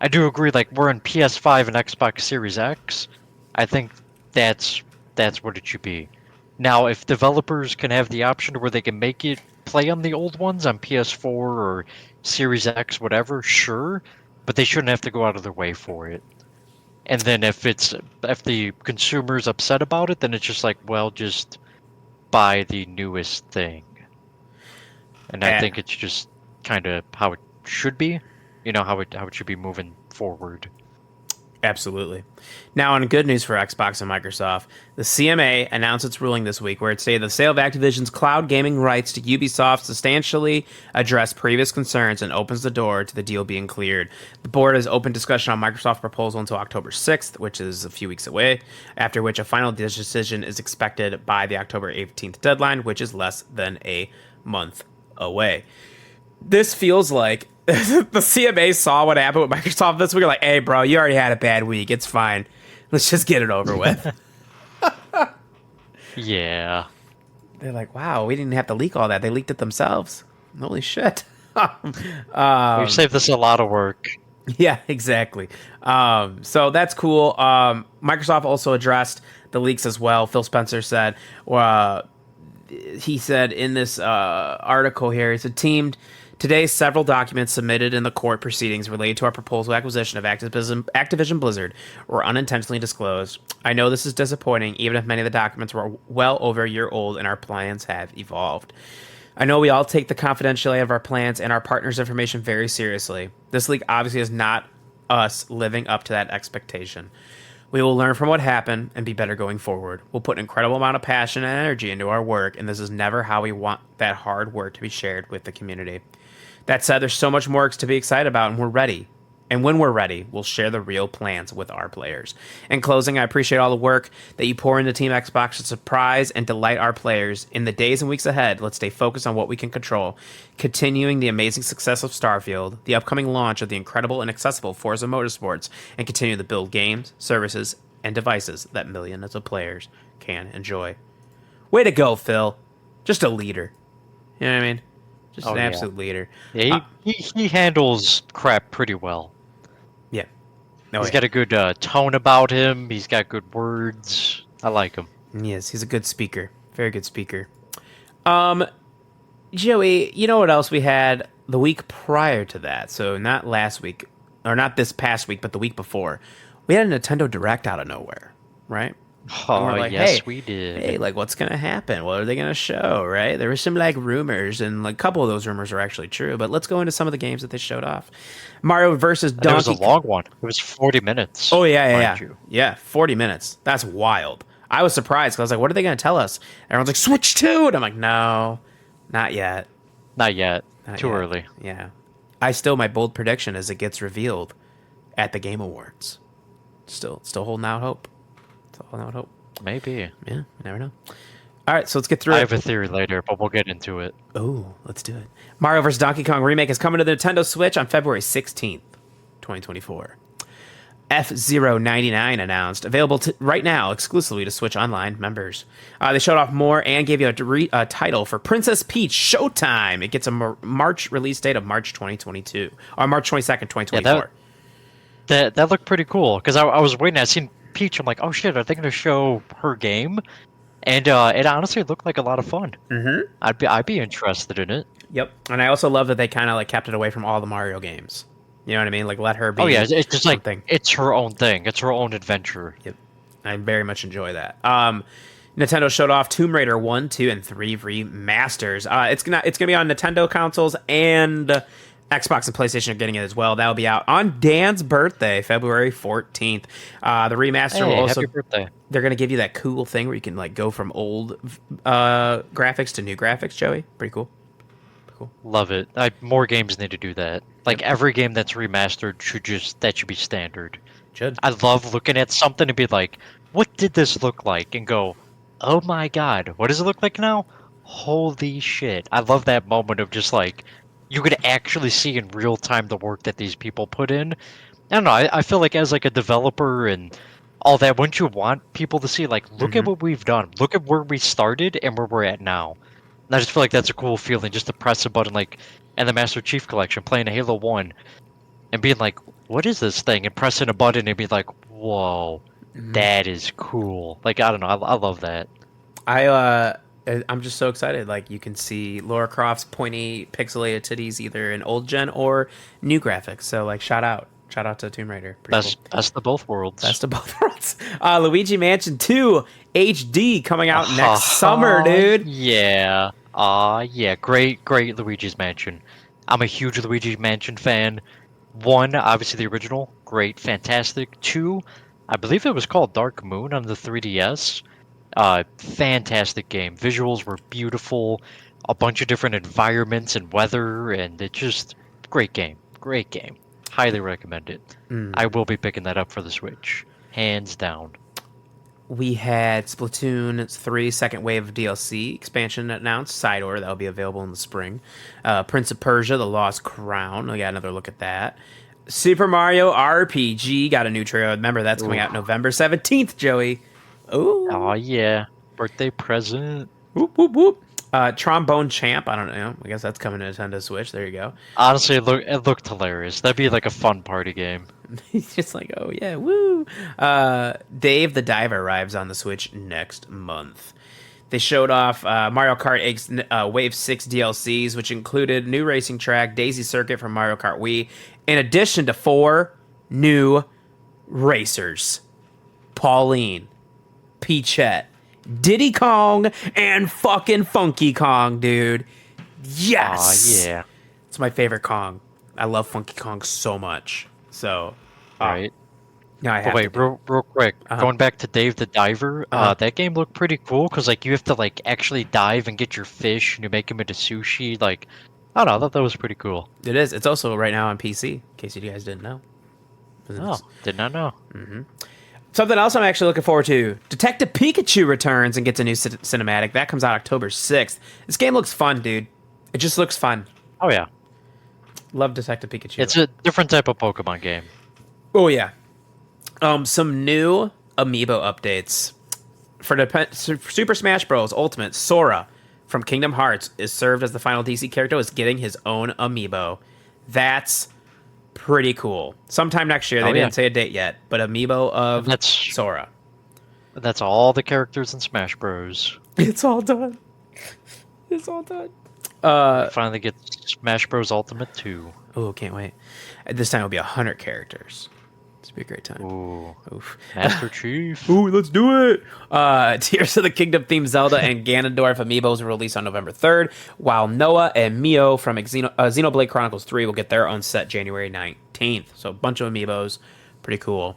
I do agree. Like we're in PS5 and Xbox Series X. I think that's that's what it should be. Now, if developers can have the option where they can make it play on the old ones on PS4 or Series X, whatever, sure, but they shouldn't have to go out of their way for it. And then if the consumer's upset about it, then it's just like, well, just buy the newest thing. And I Eh, think it's just kind of how it should be, how it should be moving forward. Absolutely. Now, on good news for Xbox and Microsoft, the CMA announced its ruling this week where it stated the sale of Activision's cloud gaming rights to Ubisoft substantially addressed previous concerns and opens the door to the deal being cleared. The board has opened discussion on Microsoft's proposal until October 6th, which is a few weeks away, after which a final decision is expected by the October 18th deadline, which is less than a month away. This feels like the CMA saw what happened with Microsoft this week. Like, hey, bro, you already had a bad week. It's fine. Let's just get it over with. Yeah. They're like, wow, we didn't have to leak all that. They leaked it themselves. Holy shit. We've saved this a lot of work. Yeah, exactly. So that's cool. Microsoft also addressed the leaks as well. Phil Spencer said, he said in this article here, he said, teamed today several documents submitted in the court proceedings related to our proposal acquisition of Activision Blizzard were unintentionally disclosed. I know this is disappointing, even if many of the documents were well over a year old and our plans have evolved. I know we all take the confidentiality of our plans and our partners' information very seriously. This leak obviously is not us living up to that expectation. We will learn from what happened and be better going forward. We'll put an incredible amount of passion and energy into our work, and this is never how we want that hard work to be shared with the community. That said, there's so much more to be excited about, and we're ready. And when we're ready, we'll share the real plans with our players. In closing, I appreciate all the work that you pour into Team Xbox to surprise and delight our players. In the days and weeks ahead, let's stay focused on what we can control, continuing the amazing success of Starfield, the upcoming launch of the incredible and accessible Forza Motorsports, and continue to build games, services, and devices that millions of players can enjoy. Way to go, Phil. Just a leader. You know what I mean? Just an absolute leader. Yeah, he handles crap pretty well. Yeah. Oh, He's yeah. got a good tone about him. He's got good words. I like him. Yes, he's a good speaker. Very good speaker. Joey, you know what else we had the week prior to that? So not last week, or not this past week, but the week before. We had a Nintendo Direct out of nowhere, right? And Oh, we're like, yes, hey, we did. hey, like, what's gonna happen? What are they gonna show? Right? There were some like rumors, and like a couple of those rumors are actually true. But let's go into some of the games that they showed off. Mario versus And it was a Donkey. long one. It was 40 minutes. Oh yeah, mind you. yeah. 40 minutes. That's wild. I was surprised because I was like, what are they gonna tell us? Everyone's like, Switch 2, and I'm like, no, not yet. Not yet. Not Too yet. early. Yeah. My bold prediction is it gets revealed at the Game Awards. Still holding out hope. Still holding out hope. Maybe. Yeah, you never know. All right, so let's get through I it. have a theory later, but we'll get into it. Oh, let's do it. Mario vs. Donkey Kong Remake is coming to the Nintendo Switch on February 16th, 2024. F-Zero 99 announced, available right now exclusively to Switch Online members. They showed off more and gave you a title for Princess Peach Showtime. It gets a March release date of March 2022, or March 22nd, 2024. That looked pretty cool, because I was waiting. I seen Peach. I'm like, oh shit, are they going to show her game? And it honestly looked like a lot of fun. Mm-hmm. I'd be interested in it. Yep. And I also love that they kind of like kept it away from all the Mario games. You know what I mean? Like let her be. Oh yeah, it's just something. like it's her own thing. It's her own adventure. Yep. I very much enjoy that. Nintendo showed off Tomb Raider 1, 2, and 3 remasters. It's gonna be on Nintendo consoles, and Xbox and PlayStation are getting it as well. That'll be out on Dan's birthday, February 14th. The remaster will also. Happy birthday. They're gonna give you that cool thing where you can like go from old graphics to new graphics. Joey, pretty cool. Love it. More games need to do that. Like every game that's remastered should be standard. Should. I love looking at something and be like, what did this look like? And go, oh my god, what does it look like now? Holy shit. I love that moment of just like, you could actually see in real time the work that these people put in. I don't know, I feel like as like a developer and all that, wouldn't you want people to see like, look at what we've done. Look at where we started and where we're at now. And I just feel like that's a cool feeling just to press a button like in the Master Chief Collection, playing a Halo 1 and being like, what is this thing? And pressing a button and be like, whoa, that is cool. Like, I don't know, I love that. I'm just so excited. Like you can see Lara Croft's pointy pixelated titties either in old gen or new graphics. So like shout out to Tomb Raider. Pretty cool. Best of both worlds. Best of both worlds. Luigi Mansion 2 HD coming out next summer, dude. Yeah. Yeah. Great Luigi's Mansion. I'm a huge Luigi's Mansion fan. 1, obviously the original, great, fantastic. 2, I believe it was called Dark Moon on the 3DS. Fantastic game. Visuals were beautiful. A bunch of different environments and weather, and it just great game. Great game. Highly recommend it. I will be picking that up for the Switch, hands down. We had Splatoon 3 second wave of DLC expansion announced, side order that'll be available in the spring. Prince of Persia: The Lost Crown. We got another look at that. Super Mario RPG got a new trailer. Remember that's coming out November 17th, Joey. Ooh. Oh yeah, birthday present. Whoop whoop whoop. Trombone Champ. I don't know. I guess that's coming to Nintendo Switch. There you go. Honestly, it looked hilarious. That'd be like a fun party game. He's just like, oh yeah, woo. Dave the Diver arrives on the Switch next month. They showed off Mario Kart 8 Wave 6 DLCs, which included new racing track, Daisy Circuit from Mario Kart Wii, in addition to 4 new racers. Pauline, Peachette, Diddy Kong, and fucking Funky Kong, dude. Yes! Yeah. It's my favorite Kong. I love Funky Kong so much. So, Right. No, I have wait, to. real quick. Going back to Dave the Diver, that game looked pretty cool because like you have to like actually dive and get your fish and you make them into sushi. Like, I don't know, I thought that was pretty cool. It is. It's also right now on PC, in case you guys didn't know. Oh, did not know. Something else I'm actually looking forward to. Detective Pikachu returns and gets a new cinematic. That comes out October 6th. This game looks fun, dude. It just looks fun. Oh yeah. Love Detective Pikachu. It's a different type of Pokemon game. Oh, yeah. Some new amiibo updates. Super Smash Bros. Ultimate, Sora from Kingdom Hearts is served as the final DC character, is getting his own amiibo. That's pretty cool. Sometime next year. They Oh yeah, didn't say a date yet, but amiibo and of that's Sora. that's all the characters in Smash Bros. It's all done. It's all done. We finally get Smash Bros. Ultimate 2. Oh, can't wait. This time it'll be 100 characters. It's gonna be a great time. Ooh, Oof. Master Chief. Ooh, let's do it! Tears of the Kingdom themed Zelda and Ganondorf amiibos will release on November 3rd, while Noah and Mio from Xenoblade Chronicles 3 will get their own set January 19th. So a bunch of amiibos. Pretty cool.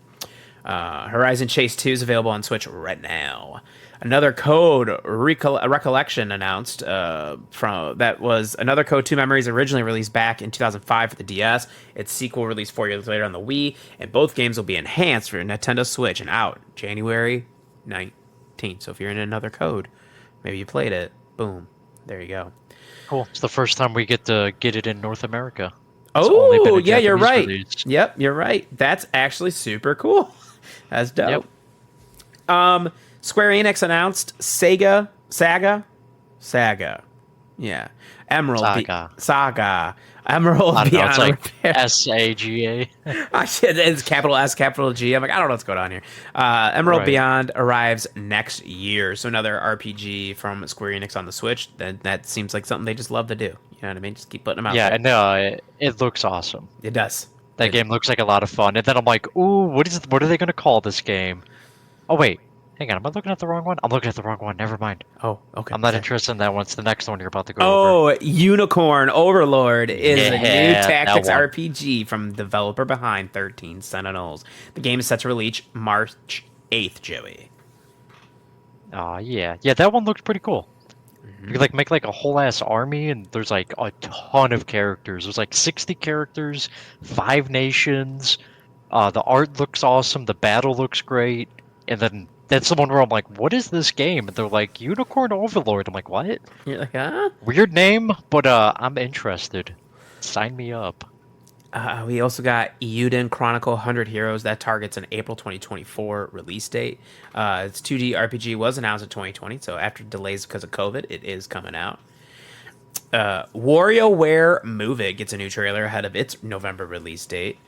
Horizon Chase 2 is available on Switch right now. Another code recollection announced another Code 2 Memories originally released back in 2005 for the DS. Its sequel released 4 years later on the Wii, and both games will be enhanced for Nintendo Switch and out January 19th. So if you're in another code, maybe you played it, boom, there you go. Cool. It's the first time we get to get it in North America. It's only been Oh, a yeah, you're Japanese right. release. Yep, you're right. That's actually super cool. That's dope. Square Enix announced Saga. Yeah. Saga. Emerald I don't know. Beyond It's like Repair. SAGA. It's capital S, capital G. I'm like, I don't know what's going on here. Emerald Right. Beyond arrives next year. So another RPG from Square Enix on the Switch. That seems like something they just love to do. You know what I mean? Just keep putting them out Yeah, there. and it looks awesome. It does. That game looks like a lot of fun. And then I'm like, ooh, what are they gonna call this game? Oh wait, hang on, am I looking at the wrong one? I'm looking at the wrong one. Never mind. Oh, okay. I'm not interested in that one. It's the next one you're about to go over. Oh, Unicorn Overlord is a new Yeah, tactics that one. RPG from developer behind 13 Sentinels. The game is set to release March 8th, Joey. Yeah, that one looked pretty cool. You could make like a whole ass army, and there's like a ton of characters. There's like 60 characters, 5 nations. The art looks awesome. The battle looks great. And then that's the one where I'm like, what is this game? And they're like, Unicorn Overlord. I'm like, what? You're like, huh? Weird name, but I'm interested. Sign me up. We also got Euden Chronicle 100 Heroes that targets an April 2024 release date. Its 2D RPG was announced in 2020, so after delays because of COVID, it is coming out. WarioWare Move It gets a new trailer ahead of its November release date.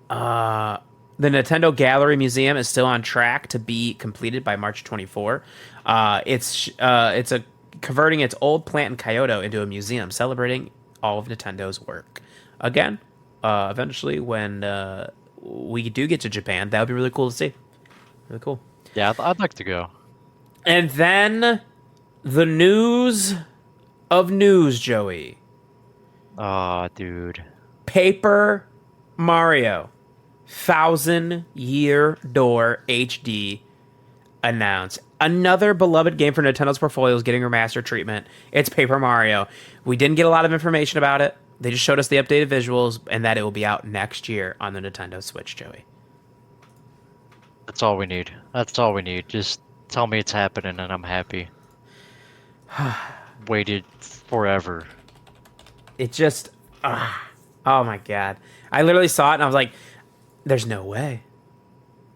The Nintendo Gallery Museum is still on track to be completed by March 24. It's converting its old plant in Kyoto into a museum, celebrating all of Nintendo's work. Again, eventually when we do get to Japan, that would be really cool to see. Really cool. Yeah, I'd like to go. And then the news of news, Joey. Aw, dude. Paper Mario 1000-Year Door HD announced. Another beloved game for Nintendo's portfolio is getting remastered treatment. It's Paper Mario. We didn't get a lot of information about it. They just showed us the updated visuals and that it will be out next year on the Nintendo Switch, Joey. That's all we need. That's all we need. Just tell me it's happening and I'm happy. Waited forever. It just... oh my god. I literally saw it and I was like, there's no way.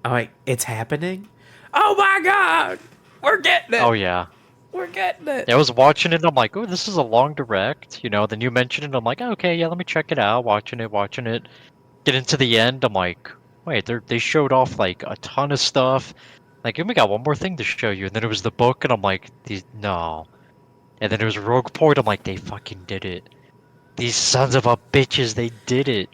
I'm like, it's happening? Oh my god! We're getting it! Oh yeah. We're getting it! I was watching it and I'm like, oh, this is a long direct. Then you mentioned it, I'm like, okay, yeah, let me check it out. Watching it. Get into the end, I'm like, wait, they showed off like a ton of stuff. Like, we got one more thing to show you. And then it was the book and I'm like, no. And then it was Rogue Port, I'm like, they fucking did it. These sons of a bitches, they did it.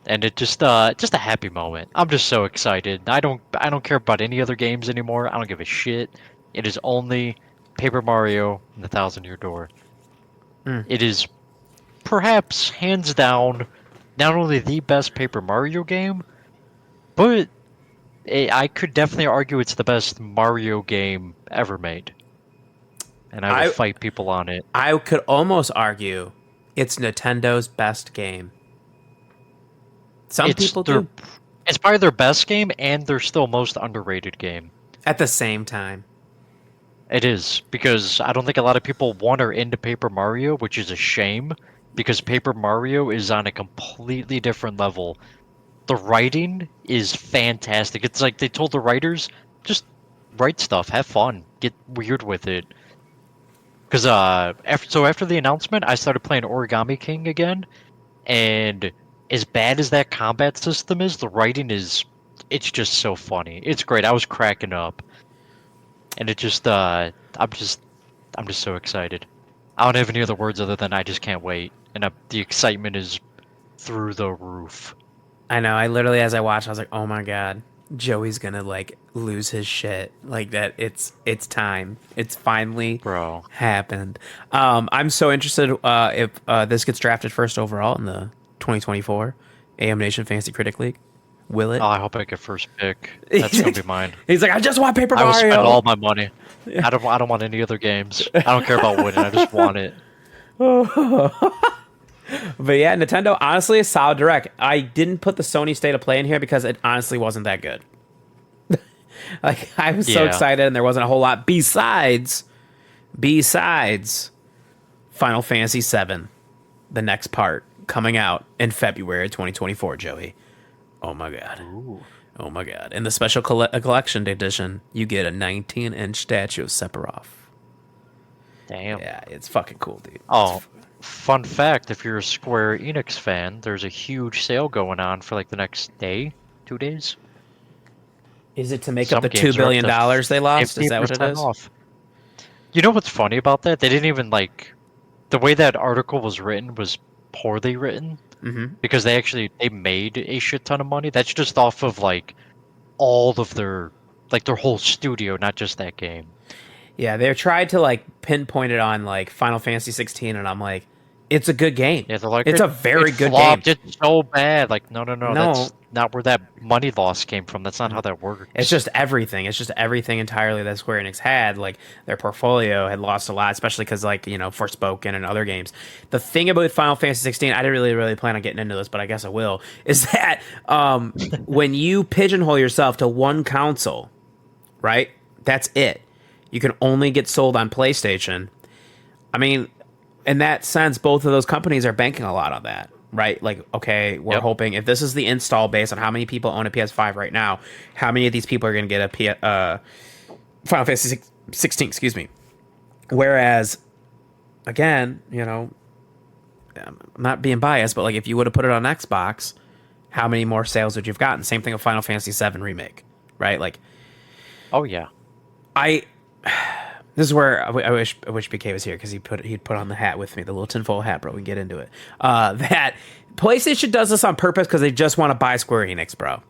And it just a happy moment. I'm just so excited. I don't care about any other games anymore. I don't give a shit. It is only Paper Mario and the 1000-Year Door. It is perhaps hands down not only the best Paper Mario game, but I could definitely argue it's the best Mario game ever made. And I will fight people on it. I could almost argue it's Nintendo's best game. People do. It's probably their best game and their still most underrated game. At the same time. It is, because I don't think a lot of people want or into Paper Mario, which is a shame, because Paper Mario is on a completely different level. The writing is fantastic. It's like they told the writers, just write stuff, have fun, get weird with it. Because after the announcement, I started playing Origami King again, and as bad as that combat system is, the writing is it's just so funny. It's great. I was cracking up, and it just I'm just so excited. I don't have any other words other than I just can't wait, and the excitement is through the roof, I know. I literally, as I watched, I was like, "Oh my god, Joey's gonna like lose his shit." Like that. It's time. It's finally bro. happened. I'm so interested if this gets drafted first overall in the 2024 AM Nation Fantasy Critic League. Will Oh, it? I hope I get first pick. That's he's gonna like, be mine. I just want Paper I will spend Mario. all my money. I don't want any other games. I don't care about winning. I just want it. But yeah, Nintendo honestly a solid direct. I didn't put the Sony State of Play in here because it honestly wasn't that good. Like I was so Yeah. excited and there wasn't a whole lot besides Final Fantasy VII, the next part coming out in February 2024, Joey. Oh my god. Ooh. Oh my god. In the special collection edition, you get a 19-inch statue of Sephiroth. Damn. Yeah, it's fucking cool, dude. Oh, fun fact, if you're a Square Enix fan, there's a huge sale going on for like the next day, 2 days. Is it to make up Some the $2 games are up billion to dollars they lost? Is that what it 50% is? off. You know what's funny about that? They didn't even like the way that article was written was poorly written Mm-hmm. because they made a shit ton of money. That's just off of like all of their whole studio, not just that game. Yeah, they tried to like pinpoint it on like Final Fantasy 16, and I'm like, it's a good game. Yeah, they're like It's a very it good flopped. game. It's so bad. Like no, No, that's not where that money loss came from. That's not how that it's works. just everything. It's just everything entirely that Square Enix had. Like their portfolio had lost a lot, especially because like Forspoken and other games. The thing about Final Fantasy 16, I didn't really plan on getting into this, but I guess I will. Is that when you pigeonhole yourself to one console, right? That's it. You can only get sold on PlayStation. I mean, in that sense, both of those companies are banking a lot on that, right? Like, okay, we're Yep. hoping if this is the install base on how many people own a PS5 right now, how many of these people are going to get a Final Fantasy 16, excuse me. Whereas, again, I'm not being biased, but like if you would have put it on Xbox, how many more sales would you have gotten? Same thing with Final Fantasy 7 Remake, right? Like, Oh yeah. I this is where I wish BK was here because he'd put on the hat with me, the little tinfoil hat, bro. We can get into it. That PlayStation does this on purpose because they just want to buy Square Enix, bro.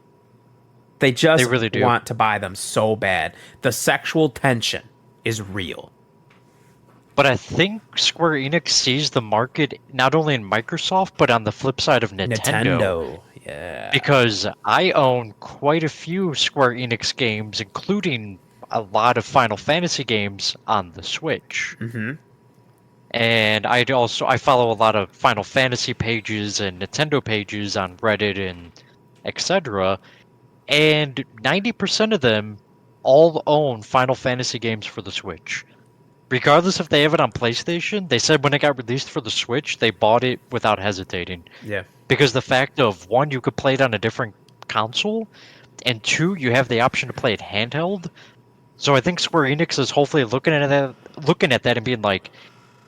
They just really do. want to buy them so bad. The sexual tension is real. But I think Square Enix sees the market not only in Microsoft, but on the flip side of Nintendo. Yeah. Because I own quite a few Square Enix games, including a lot of Final Fantasy games on the Switch. Mm-hmm. And I follow a lot of Final Fantasy pages and Nintendo pages on Reddit and etc. And 90% of them all own Final Fantasy games for the Switch. Regardless if they have it on PlayStation, they said when it got released for the Switch, they bought it without hesitating. Yeah. Because the fact of one, you could play it on a different console, and two, you have the option to play it handheld. So I think Square Enix is hopefully looking at that and being like,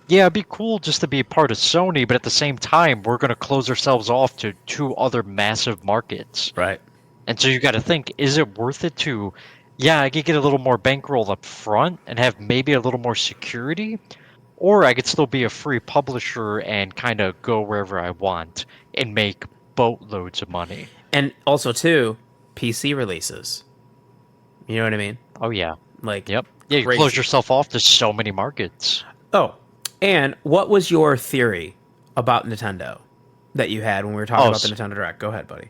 yeah, it'd be cool just to be a part of Sony, but at the same time, we're going to close ourselves off to two other massive markets. Right. And so you got to think, is it worth it to, yeah, I could get a little more bankroll up front and have maybe a little more security, or I could still be a free publisher and kind of go wherever I want and make boatloads of money. And also too, PC releases. You know what I mean? Oh yeah, Like, yep. Yeah, you crazy. close yourself off to so many markets. Oh, and what was your theory about Nintendo that you had when we were talking about the Nintendo Direct? Go ahead, buddy.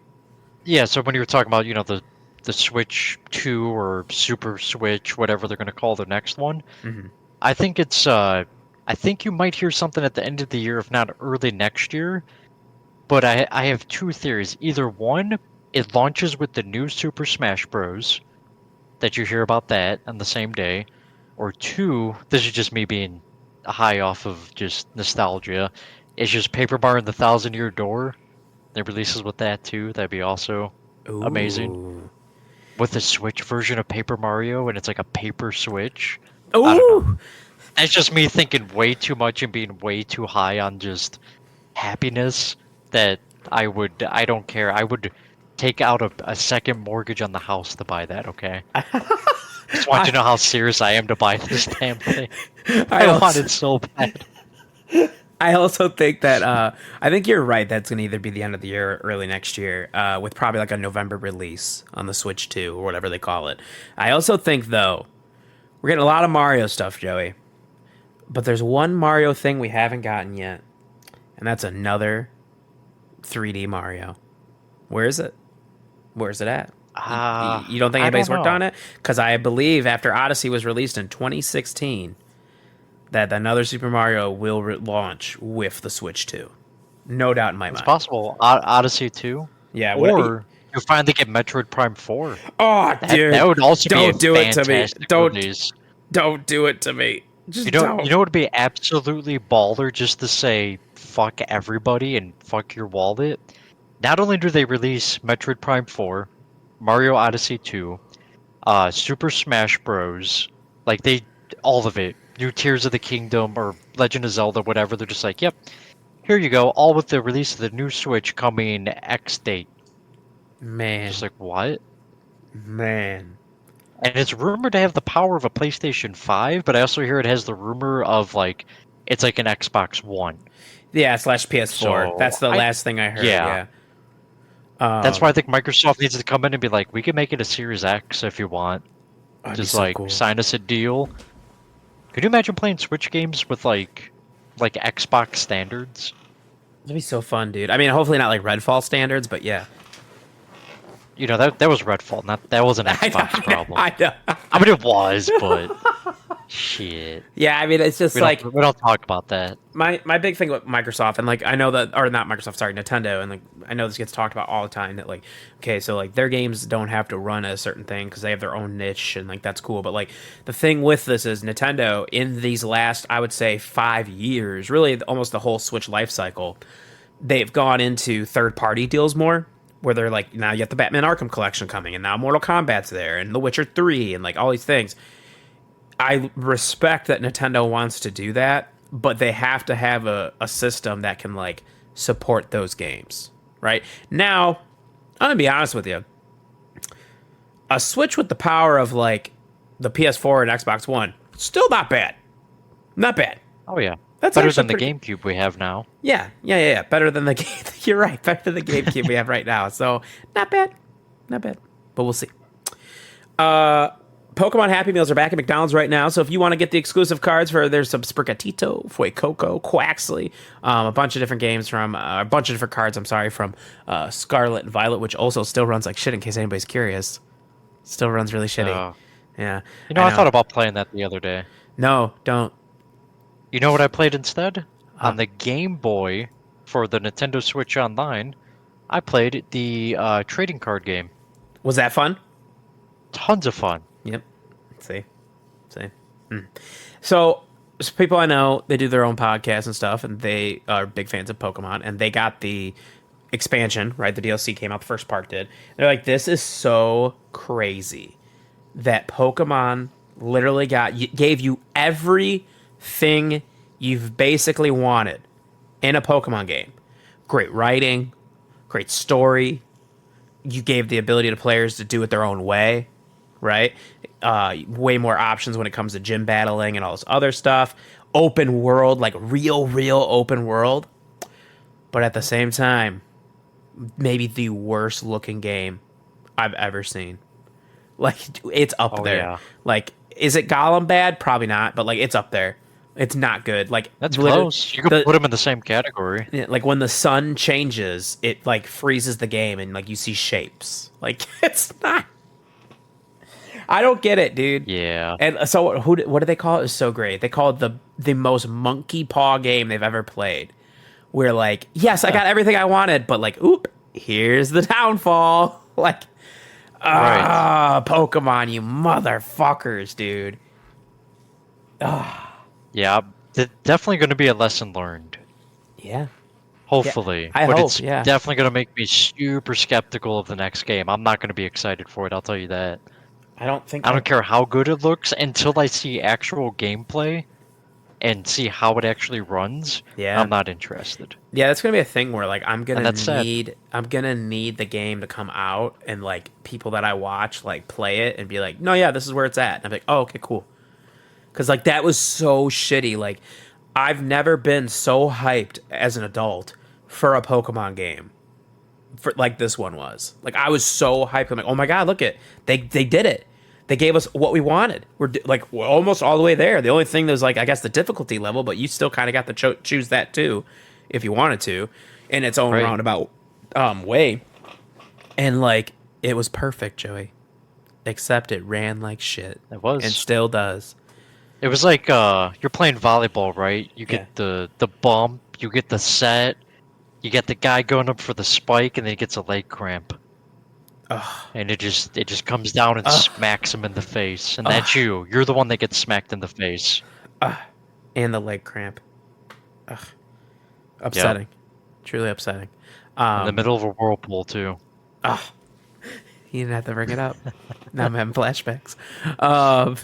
Yeah, so when you were talking about, the Switch 2 or Super Switch, whatever they're going to call the next one, Mm-hmm. I think I think you might hear something at the end of the year, if not early next year. But I have two theories. Either one, it launches with the new Super Smash Bros. That you hear about that on the same day. Or two, this is just me being high off of just nostalgia. It's just Paper Mario and the Thousand Year Door. It releases with that too. That'd be also amazing. Ooh. with the Switch version of Paper Mario, and it's like a paper Switch. I don't know. Ooh, That's just me thinking way too much and being way too high on just happiness that I don't care. I would take out a second mortgage on the house to buy that, okay? Just want you to I know how serious I am to buy this damn thing. I I want also it so bad. I also think that I think you're right. That's gonna either be the end of the year or early next year, with probably like a November release on the Switch 2 or whatever they call it. I also think though we're getting a lot of Mario stuff, Joey, but there's one Mario thing we haven't gotten yet, and that's another 3D Mario. Where is it? Where's it at? You don't think I anybody's don't worked on know. it? Because I believe after Odyssey was released in 2016, that another Super Mario will launch with the Switch 2. No doubt in my It's mind. possible. Odyssey 2, Yeah. What? or you finally get Metroid Prime 4. Oh, That dude! would also be a Don't do it to me! fantastic Don't release. do it to me! You Just know, don't. you know what would be absolutely baller just to say fuck everybody and fuck your wallet? Not only do they release Metroid Prime 4, Mario Odyssey 2, Super Smash Bros, like they all of it, New Tears of the Kingdom or Legend of Zelda, whatever, they're just like, yep, here you go, all with the release of the new Switch coming X date. Just Man, like what? man. And it's rumored to have the power of a PlayStation 5, but I also hear it has the rumor of like it's like an Xbox One. Yeah, slash PS4. So That's the I last thing I heard. yeah, Yeah. that's why I Um. think Microsoft needs to come in and be like, we can make it a Series X if you want. That'd be Just so like cool. sign us a deal. Could you imagine playing Switch games with like Xbox standards? That'd be so fun, dude. I mean, hopefully not like Redfall standards, but yeah. You know, that was Redfall, not that was an I Xbox know. problem. I know. I mean it was, but shit. Yeah, I mean, it's just We like don't talk about that. my big thing with Microsoft, and like I know that, or not Microsoft, sorry, Nintendo, and like I know this gets talked about all the time, that like, okay, so like their games don't have to run a certain thing because they have their own niche, and like that's cool. But like the thing with this is Nintendo in these last, I would say, 5 years, really almost the whole Switch life cycle, they've gone into third party deals more. Where they're like, now you have the Batman Arkham collection coming, and now Mortal Kombat's there, and The Witcher 3, and like all these things. I respect that Nintendo wants to do that, but they have to have a system that can like support those games. Right? Now, I'm gonna be honest with you. A Switch with the power of like the PS4 and Xbox One, still not bad. Not bad. Oh yeah. That's Better actually than the pretty. GameCube we have now. Yeah. Better than the game. You're right. Better than the GameCube we have right now. So not bad. Not bad. But we'll see. Pokemon Happy Meals are back at McDonald's right now. So if you want to get the exclusive cards for, there's some Sprigatito, Fuecoco, Quaxley, a bunch of different games from, a bunch of different cards, I'm sorry, from Scarlet and Violet, which also still runs like shit in case anybody's curious. Still runs really shitty. Uh, Yeah. you know, I thought about playing that the other day. No, don't. You know what I played instead? Huh. On the Game Boy for the Nintendo Switch Online, I played the trading card game. Was that fun? Tons of fun. Yep. See. So people I know, they do their own podcasts and stuff, and they are big fans of Pokemon, and they got the expansion, right? The DLC came out, the first part did. They're like, this is so crazy that Pokemon literally gave you everything you've basically wanted in a Pokemon game. Great writing, great story. You gave the ability to players to do it their own way, right? Way more options when it comes to gym battling and all this other stuff. Open world, like real open world. But at the same time, maybe the worst looking game I've ever seen. Like, it's up Oh there. yeah, Like, is it Gollum bad? Probably not, but like, it's up there. It's not good. Like, that's literally, close. You could put them in the same category. yeah, like when the sun changes, it like freezes the game and like you see shapes. Like, it's not. I don't get it, dude. Yeah. And so what do they call it? It's so great. They call it the most monkey paw game they've ever played. Where like, yes, I got everything I wanted, but like, oop, here's the downfall. Like, Right. Pokemon, you motherfuckers, dude. Yeah. Definitely going to be a lesson learned. Yeah. Yeah, Hopefully, I but hope. it's Yeah, definitely gonna make me super skeptical of the next game. I'm not gonna be excited for it, I'll tell you that. I don't think I I. don't care how good it looks until I see actual gameplay and see how it actually runs. Yeah, I'm not interested. yeah. That's gonna be a thing where like And that's sad. I'm gonna need the game to come out and like people that I watch like play it and be like, no, yeah, this is where it's at. And I'm like, oh, okay, cool. Because like that was so shitty. Like I've never been so hyped as an adult for a Pokemon game. For like this one was. Like I was so hyped. I'm like, oh my god, look it. They did it. They gave us what we wanted. We're almost all the way there. The only thing that was like I guess the difficulty level, but you still kind of got to choose that too, if you wanted to, in its own Right. roundabout way. And like it was perfect, Joey. Except it ran like shit, It and was. still does. It was like you're playing volleyball, right? You get Yeah. the bump, you get the set, you get the guy going up for the spike, and then he gets a leg cramp. Ugh. And it just comes down and Ugh. smacks him in the face. And that's Ugh. you. You're the one that gets smacked in the face. Ugh. And the leg cramp. Ugh. Yep. Upsetting. Truly upsetting. In the Um. middle of a whirlpool too. Ugh. You didn't have to bring it up. Now I'm having flashbacks. Um,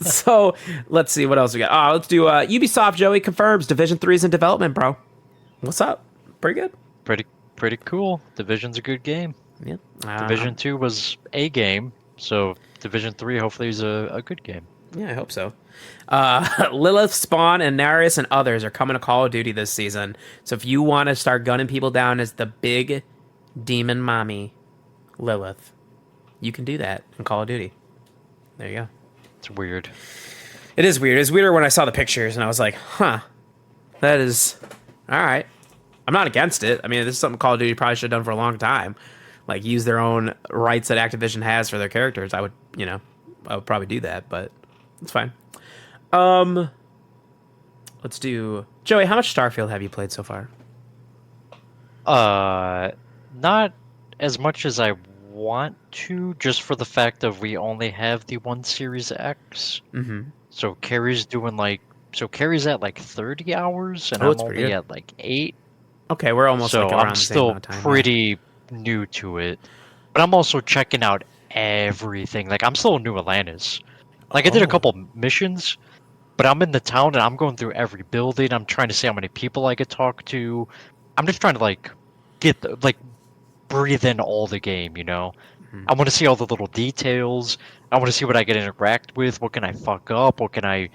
so let's see what else we got. Let's do Ubisoft. Joey confirms Division 3's in development, bro. What's up? Pretty good. Pretty pretty cool. Division's a good game. Yeah. Division 2 was a game, so Division 3 hopefully is a good game. Yeah, I hope so. Lilith, Spawn, and Narius and others are coming to Call of Duty this season. So if you want to start gunning people down as the big demon mommy, Lilith, you can do that in Call of Duty. There you go. It's weird. It is weird. It's weirder when I saw the pictures and I was like, huh, that is all right. I'm not against it. I mean, this is something Call of Duty probably should have done for a long time. Like, use their own rights that Activision has for their characters. I would probably do that, but it's fine. Um, let's do Joey. How much Starfield have you played so far? Uh, Not as much as I want to, just for the fact of we only have the one Series X. Mm-hmm. So Carrie's at like 30 hours, and Oh, I'm it's pretty only good. at like 8. Okay, we're almost So like I'm around the same still amount of time. Yeah. pretty new to it. But I'm also checking out everything. Like I'm still in New Atlantis. Like I did a Oh, couple missions, but I'm in the town and I'm going through every building. I'm trying to see how many people I could talk to. I'm just trying to like breathe in all the game, you know? mhm. I want to see all the little details. I want to see what I can interact with. What can I fuck up? What can I,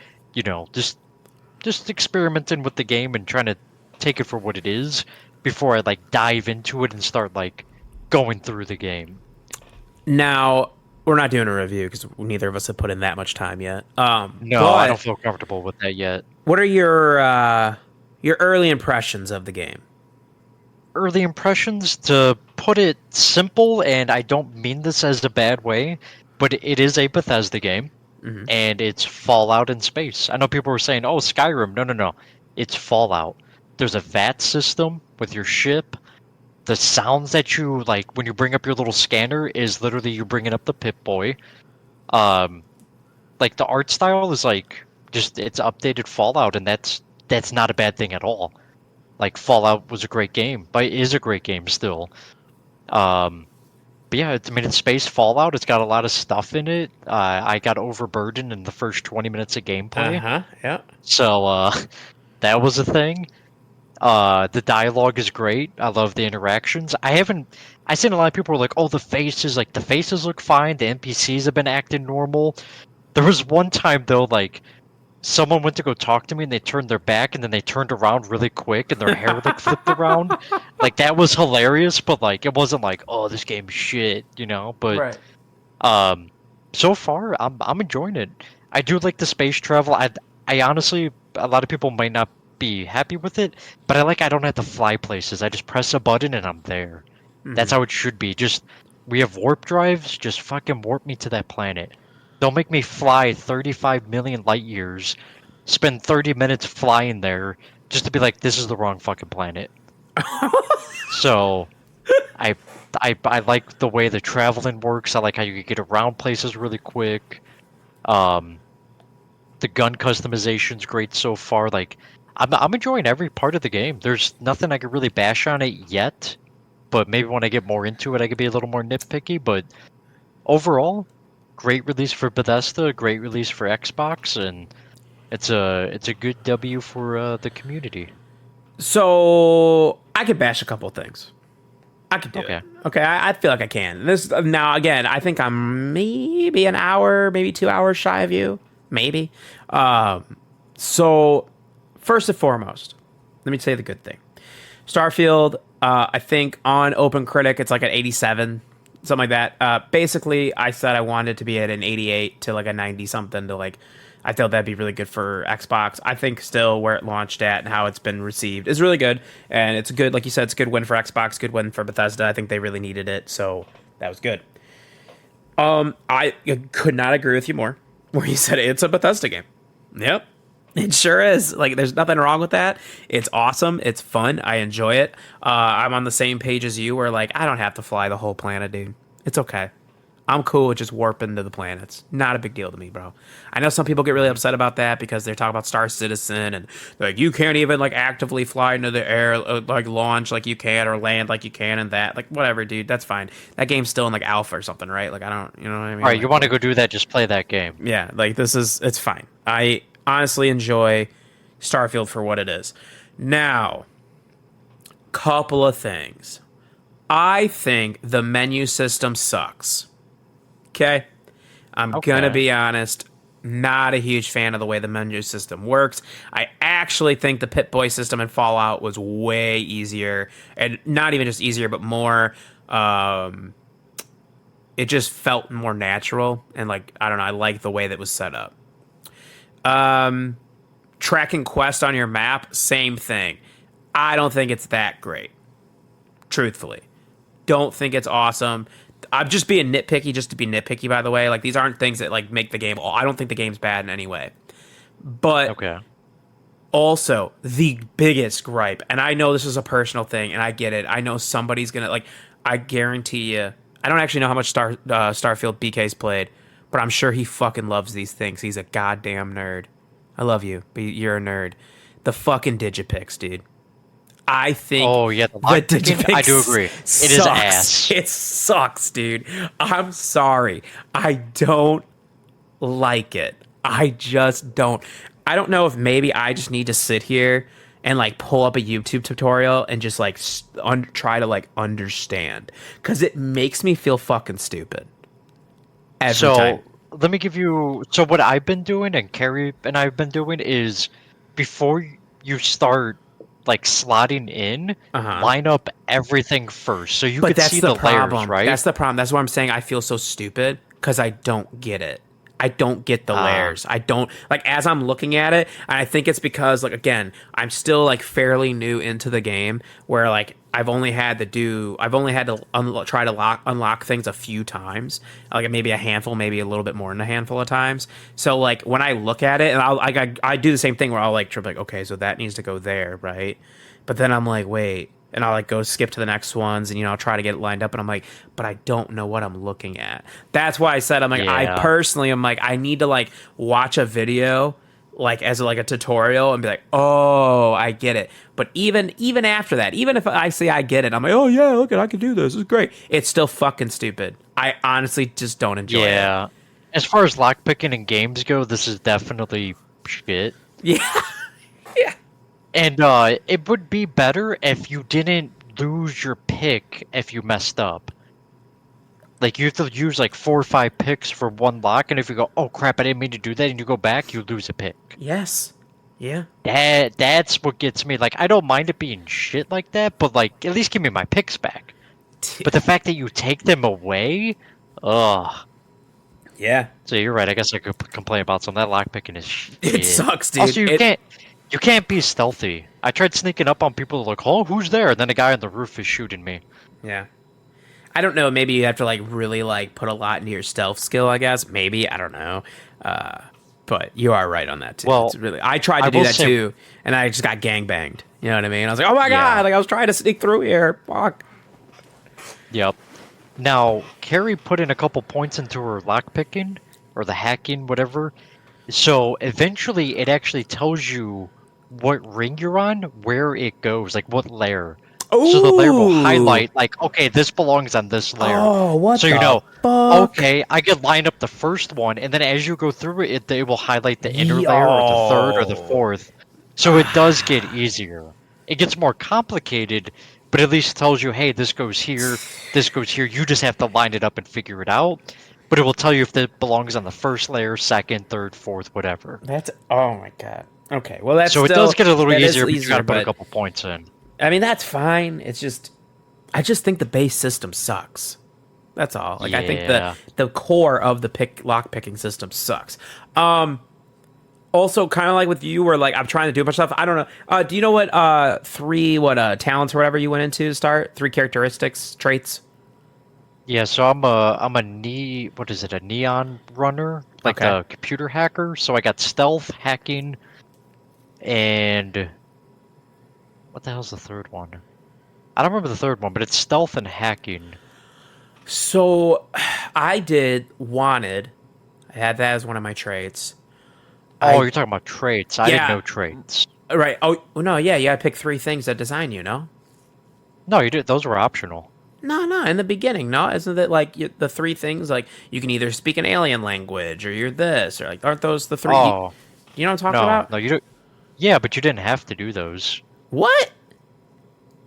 just experimenting with the game and trying to take it for what it is before I like dive into it and start like going through the game. Now we're not doing a review because neither of us have put in that much time yet. No, I don't But feel comfortable with that yet. what are your early impressions of the game? Early impressions, to put it simple, and I don't mean this as a bad way, but it is a Bethesda game, Hmm. and it's Fallout in space. I know people were saying, "Oh, Skyrim." No, no, no. It's Fallout. There's a VAT system with your ship. The sounds that you like when you bring up your little scanner is literally you bringing up the Pip-Boy. Um, like the art style is like just it's updated Fallout, and that's not a bad thing at all. Like Fallout was a great game, but it is a great game still. Um, but yeah, I mean, it's space Fallout. It's got a lot of stuff in it. I got overburdened in the first 20 minutes of Uh gameplay, huh. Yeah. so that was a thing. The dialogue is great. I love the interactions. I seen a lot of people were like, "Oh, the faces look fine. The NPCs have been acting normal." There was one time though, like someone went to go talk to me and they turned their back and then they turned around really quick and their hair like flipped around. Like that was hilarious, but like it wasn't like, "Oh, this game's shit," you know. But Right. um, so far I'm enjoying it. I do like the space travel. I honestly, a lot of people might not be happy with it, but I don't have to fly places. I just press a button and I'm there. That's Hmm. how it should be. Just we have warp drives. Just fucking warp me to that planet. Don't make me fly 35 million light years, spend 30 minutes flying there just to be like, this is the wrong fucking planet. So I I like the way the traveling works. I like how you can get around places really quick. Um, the gun customization's great so far. Like I'm enjoying every part of the game. There's nothing I could really bash on it yet, but maybe when I get more into it, I could be a little more nitpicky. But overall, great release for Bethesda, great release for Xbox, and it's a good W for the community. So I could bash a couple of things. I could do it. Okay. Okay, I feel like I can. This now again. I think I'm maybe an hour, maybe 2 hours shy of you, maybe. So first and foremost, let me say the good thing. Starfield, I think on Open Critic, it's like an 87, something like that. Basically, I said I wanted it to be at an 88 to like a 90 something to like. I thought that'd be really good for Xbox. I think still where it launched at and how it's been received is really good, and it's good. Like you said, it's a good win for Xbox, good win for Bethesda. I think they really needed it, so that was good. I could not agree with you more. Where you said it's a Bethesda game. Yep, it sure is. Like, there's nothing wrong with that. It's awesome. It's fun. I enjoy it. I'm on the same page as you where, like, I don't have to fly the whole planet, dude. It's okay. I'm cool with just warping to the planets. Not a big deal to me, bro. I know some people get really upset about that because they're talking about Star Citizen and like you can't even like actively fly into the air, like launch like you can or land like you can and that. Like, whatever, dude. That's fine. That game's still in like alpha or something, right? Like, I don't, you know what I mean? All right, Like, you want to go do that? Just play that game. yeah, like it's fine. I honestly enjoy Starfield for what it is. Now, couple of things. I think the menu system sucks. Okay? I'm gonna be honest. Not a huge fan of the way the menu system works. I actually think the Pip-Boy system in Fallout was way easier. And not even just easier, but more it just felt more natural and like I don't know, I like the way that was set up. Tracking quests on your map, same thing. I don't think it's that great. Truthfully. Don't think it's awesome. I'm just being nitpicky just to be nitpicky, by the way. Like, these aren't things that like make the game. I don't think the game's bad in any way. But Okay. also, the biggest gripe, and I know this is a personal thing, and I get it. I know somebody's gonna like. I guarantee you. I don't actually know how much Starfield BK's played, but I'm sure he fucking loves these things. He's a goddamn nerd. I love you, but you're a nerd. The fucking Digipix, dude. I think Oh yeah, the Digipix I do agree. It sucks. is ass. It sucks, dude. I'm sorry. I don't like it. I just don't. I don't know if maybe I just need to sit here and like pull up a YouTube tutorial and just like try to like understand because it makes me feel fucking stupid every time. Let me give you. So what I've been doing and Carrie and I've been doing is before you start like slotting in, line up everything first so you But can see the problem. layers, right? That's the problem. That's why I'm saying I feel so stupid because I don't get it. I don't get the layers. I don't like as I'm looking at it, and I think it's because like again, I'm still like fairly new into the game where like I've only had to try to unlock things a few times, like maybe a handful, maybe a little bit more than a handful of times. So like when I look at it, and I do the same thing where I'll like trip like okay, so that needs to go there, right? But then I'm like wait. And I'll like go skip to the next ones and, you know, I'll try to get it lined up. And I'm like, but I don't know what I'm looking at. That's why I said, I'm like, I personally am like, I need to like watch a video like as like a tutorial and be like, oh, I get it. But even after that, even if I say I get it, I'm like, oh yeah, look at I can do this. It's great. It's still fucking stupid. I honestly just don't enjoy it. Yeah. As far as lockpicking in games go, this is definitely shit. Yeah. Yeah. And it would be better if you didn't lose your pick if you messed up. Like, you have to use like 4 or 5 picks for one lock, and if you go, oh crap, I didn't mean to do that, and you go back, you lose a pick. Yes. Yeah. That's what gets me. Like, I don't mind it being shit like that, but like, at least give me my picks back. But the fact that you take them away, ugh. Yeah. So you're right. I guess I could complain about some of that lockpicking is shit. It sucks, dude. Also, you can't be stealthy. I tried sneaking up on people like, oh, who's there? And then a guy on the roof is shooting me. Yeah. I don't know. Maybe you have to like really like put a lot into your stealth skill, I guess. Maybe. I don't know. But you are right on that too. Well, it's really, I tried to do that too, and I just got gangbanged. You know what I mean? I was like, oh my God, like I was trying to sneak through here. Fuck. Yep. Now, Carrie put in a couple points into her lockpicking, or the hacking, whatever. So eventually it actually tells you what ring you're on, where it goes, like what layer. So the layer will Ooh. highlight like, okay, this belongs on this layer. Oh, what So you the know, fuck? okay, I could line up the first one, and then as you go through it, they will highlight the inner layer or the third or the Yo. fourth. So it does get easier. It gets more complicated, but at least tells you, hey, this goes here, this goes here. You just have to line it up and figure it out. But it will tell you if it belongs on the first layer, second, third, fourth, whatever. That's oh my god. Okay, well that's So it does still get a little that is easier, but you got easier, to put a but couple points in. I mean that's fine. It's just I just think the base system sucks. That's all. Like I think Yeah. the core of the lock picking system sucks. Also kind of like with you where like I'm trying to do a bunch of stuff. I don't know. Do you know what three talents or whatever you went into to start? Three characteristics, traits? Yeah, so what is it, a neon runner? Like Okay. the computer hacker. So I got stealth, hacking, and what the hell's the third one? I don't remember the third one, but it's stealth and hacking. So I did wanted. I had that as one of my traits. Oh, I you're talking about traits. I didn't yeah, know traits. right. Oh no, yeah, you gotta pick three things that design you, no? No, you did. Those were optional. No, no, in the beginning, no? Isn't it like the three things? Like you can either speak an alien language, or you're this, or like aren't those the three? Oh, You know what I'm talking no, about? no, you don't. Yeah, but you didn't have to do those. What?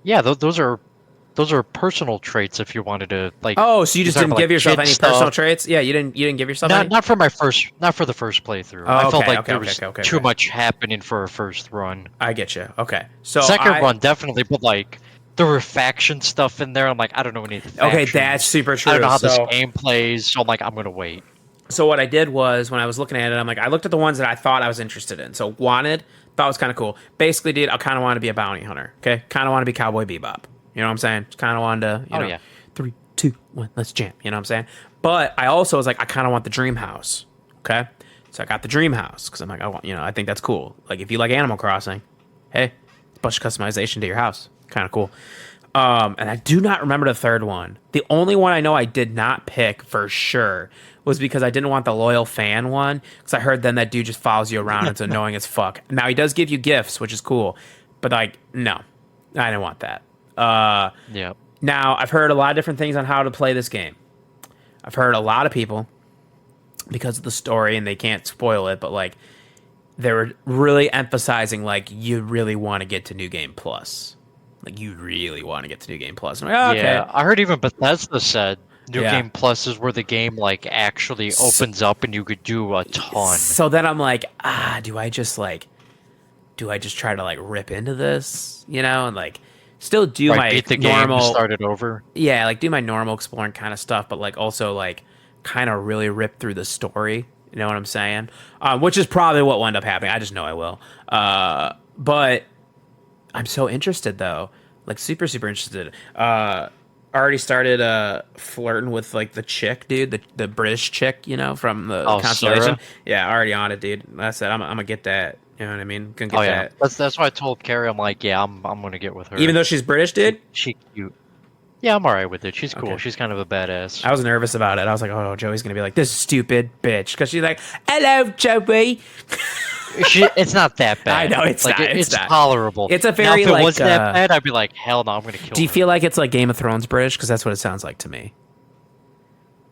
Yeah, those are personal traits if you wanted to like. Oh, so you You just talking didn't about give like yourself kid any personal stuff. traits? Yeah, you didn't give yourself Not any. not for my first, not for the first playthrough. I Oh, felt okay, like okay, there okay, was okay, okay, too okay. much happening for a first run. I get you. Okay, so Second I run, definitely, but like there were faction stuff in there. I'm like, I don't know any of the okay, that's factions. super I don't know true. how this So game plays, so I'm like, I'm gonna wait. so what I did was when I was looking at it, I'm like, I looked at the ones that I thought I was interested in. So wanted, thought was kind of cool. Basically, dude, I kind of want to be a bounty hunter. Okay, kind of want to be Cowboy Bebop. You know what I'm saying? Kind of wanted to, Oh yeah, 3, 2, 1, let's jam. You know what I'm saying? But I also was like, I kind of want the dream house. Okay, so I got the dream house because I'm like, I want, I think that's cool. Like if you like Animal Crossing, hey, a bunch of customization to your house, kind of cool. And I do not remember the third one. The only one I know I did not pick for sure was because I didn't want the loyal fan one because I heard then that dude just follows you around. It's annoying as fuck. Now he does give you gifts, which is cool, but like no, I didn't want that. yeah. Now I've heard a lot of different things on how to play this game. I've heard a lot of people because of the story, and they can't spoil it, but like they were really emphasizing like you really want to get to New Game Plus. Like you really want to get to New Game Plus. I'm like, oh, okay. Yeah, I heard even Bethesda said New Yeah. Game Plus is where the game like actually So, opens up and you could do a ton. so then I'm like, do I just try to like rip into this, and like still do Right, my beat the game, normal, start it over. yeah, like do my normal exploring kind of stuff, but like also like kind of really rip through the story. You know what I'm saying? Which is probably what will end up happening. I just know I will. But I'm so interested though, like super super interested. Already started flirting with like the chick, dude, the British chick, from the Oh, Constellation. Sarah. Yeah, already on it, dude. I said I'm gonna get that. You know what I mean? Gonna get Oh yeah, that. that's why I told Carrie. I'm like, yeah, I'm gonna get with Even her. though she's British, She dude. she cute. Yeah, I'm alright with it. She's cool. Okay. She's kind of a badass. I was nervous about it. I was like, oh, Joey's gonna be like this stupid bitch because she's like, hello, Joey. It's not that bad. I know it's like not. it's Not. tolerable. It's a Now, very if it like. was that bad, I'd be like, hell no, I'm gonna kill Do you her. feel like it's like Game of Thrones British? Because that's what it sounds like to me.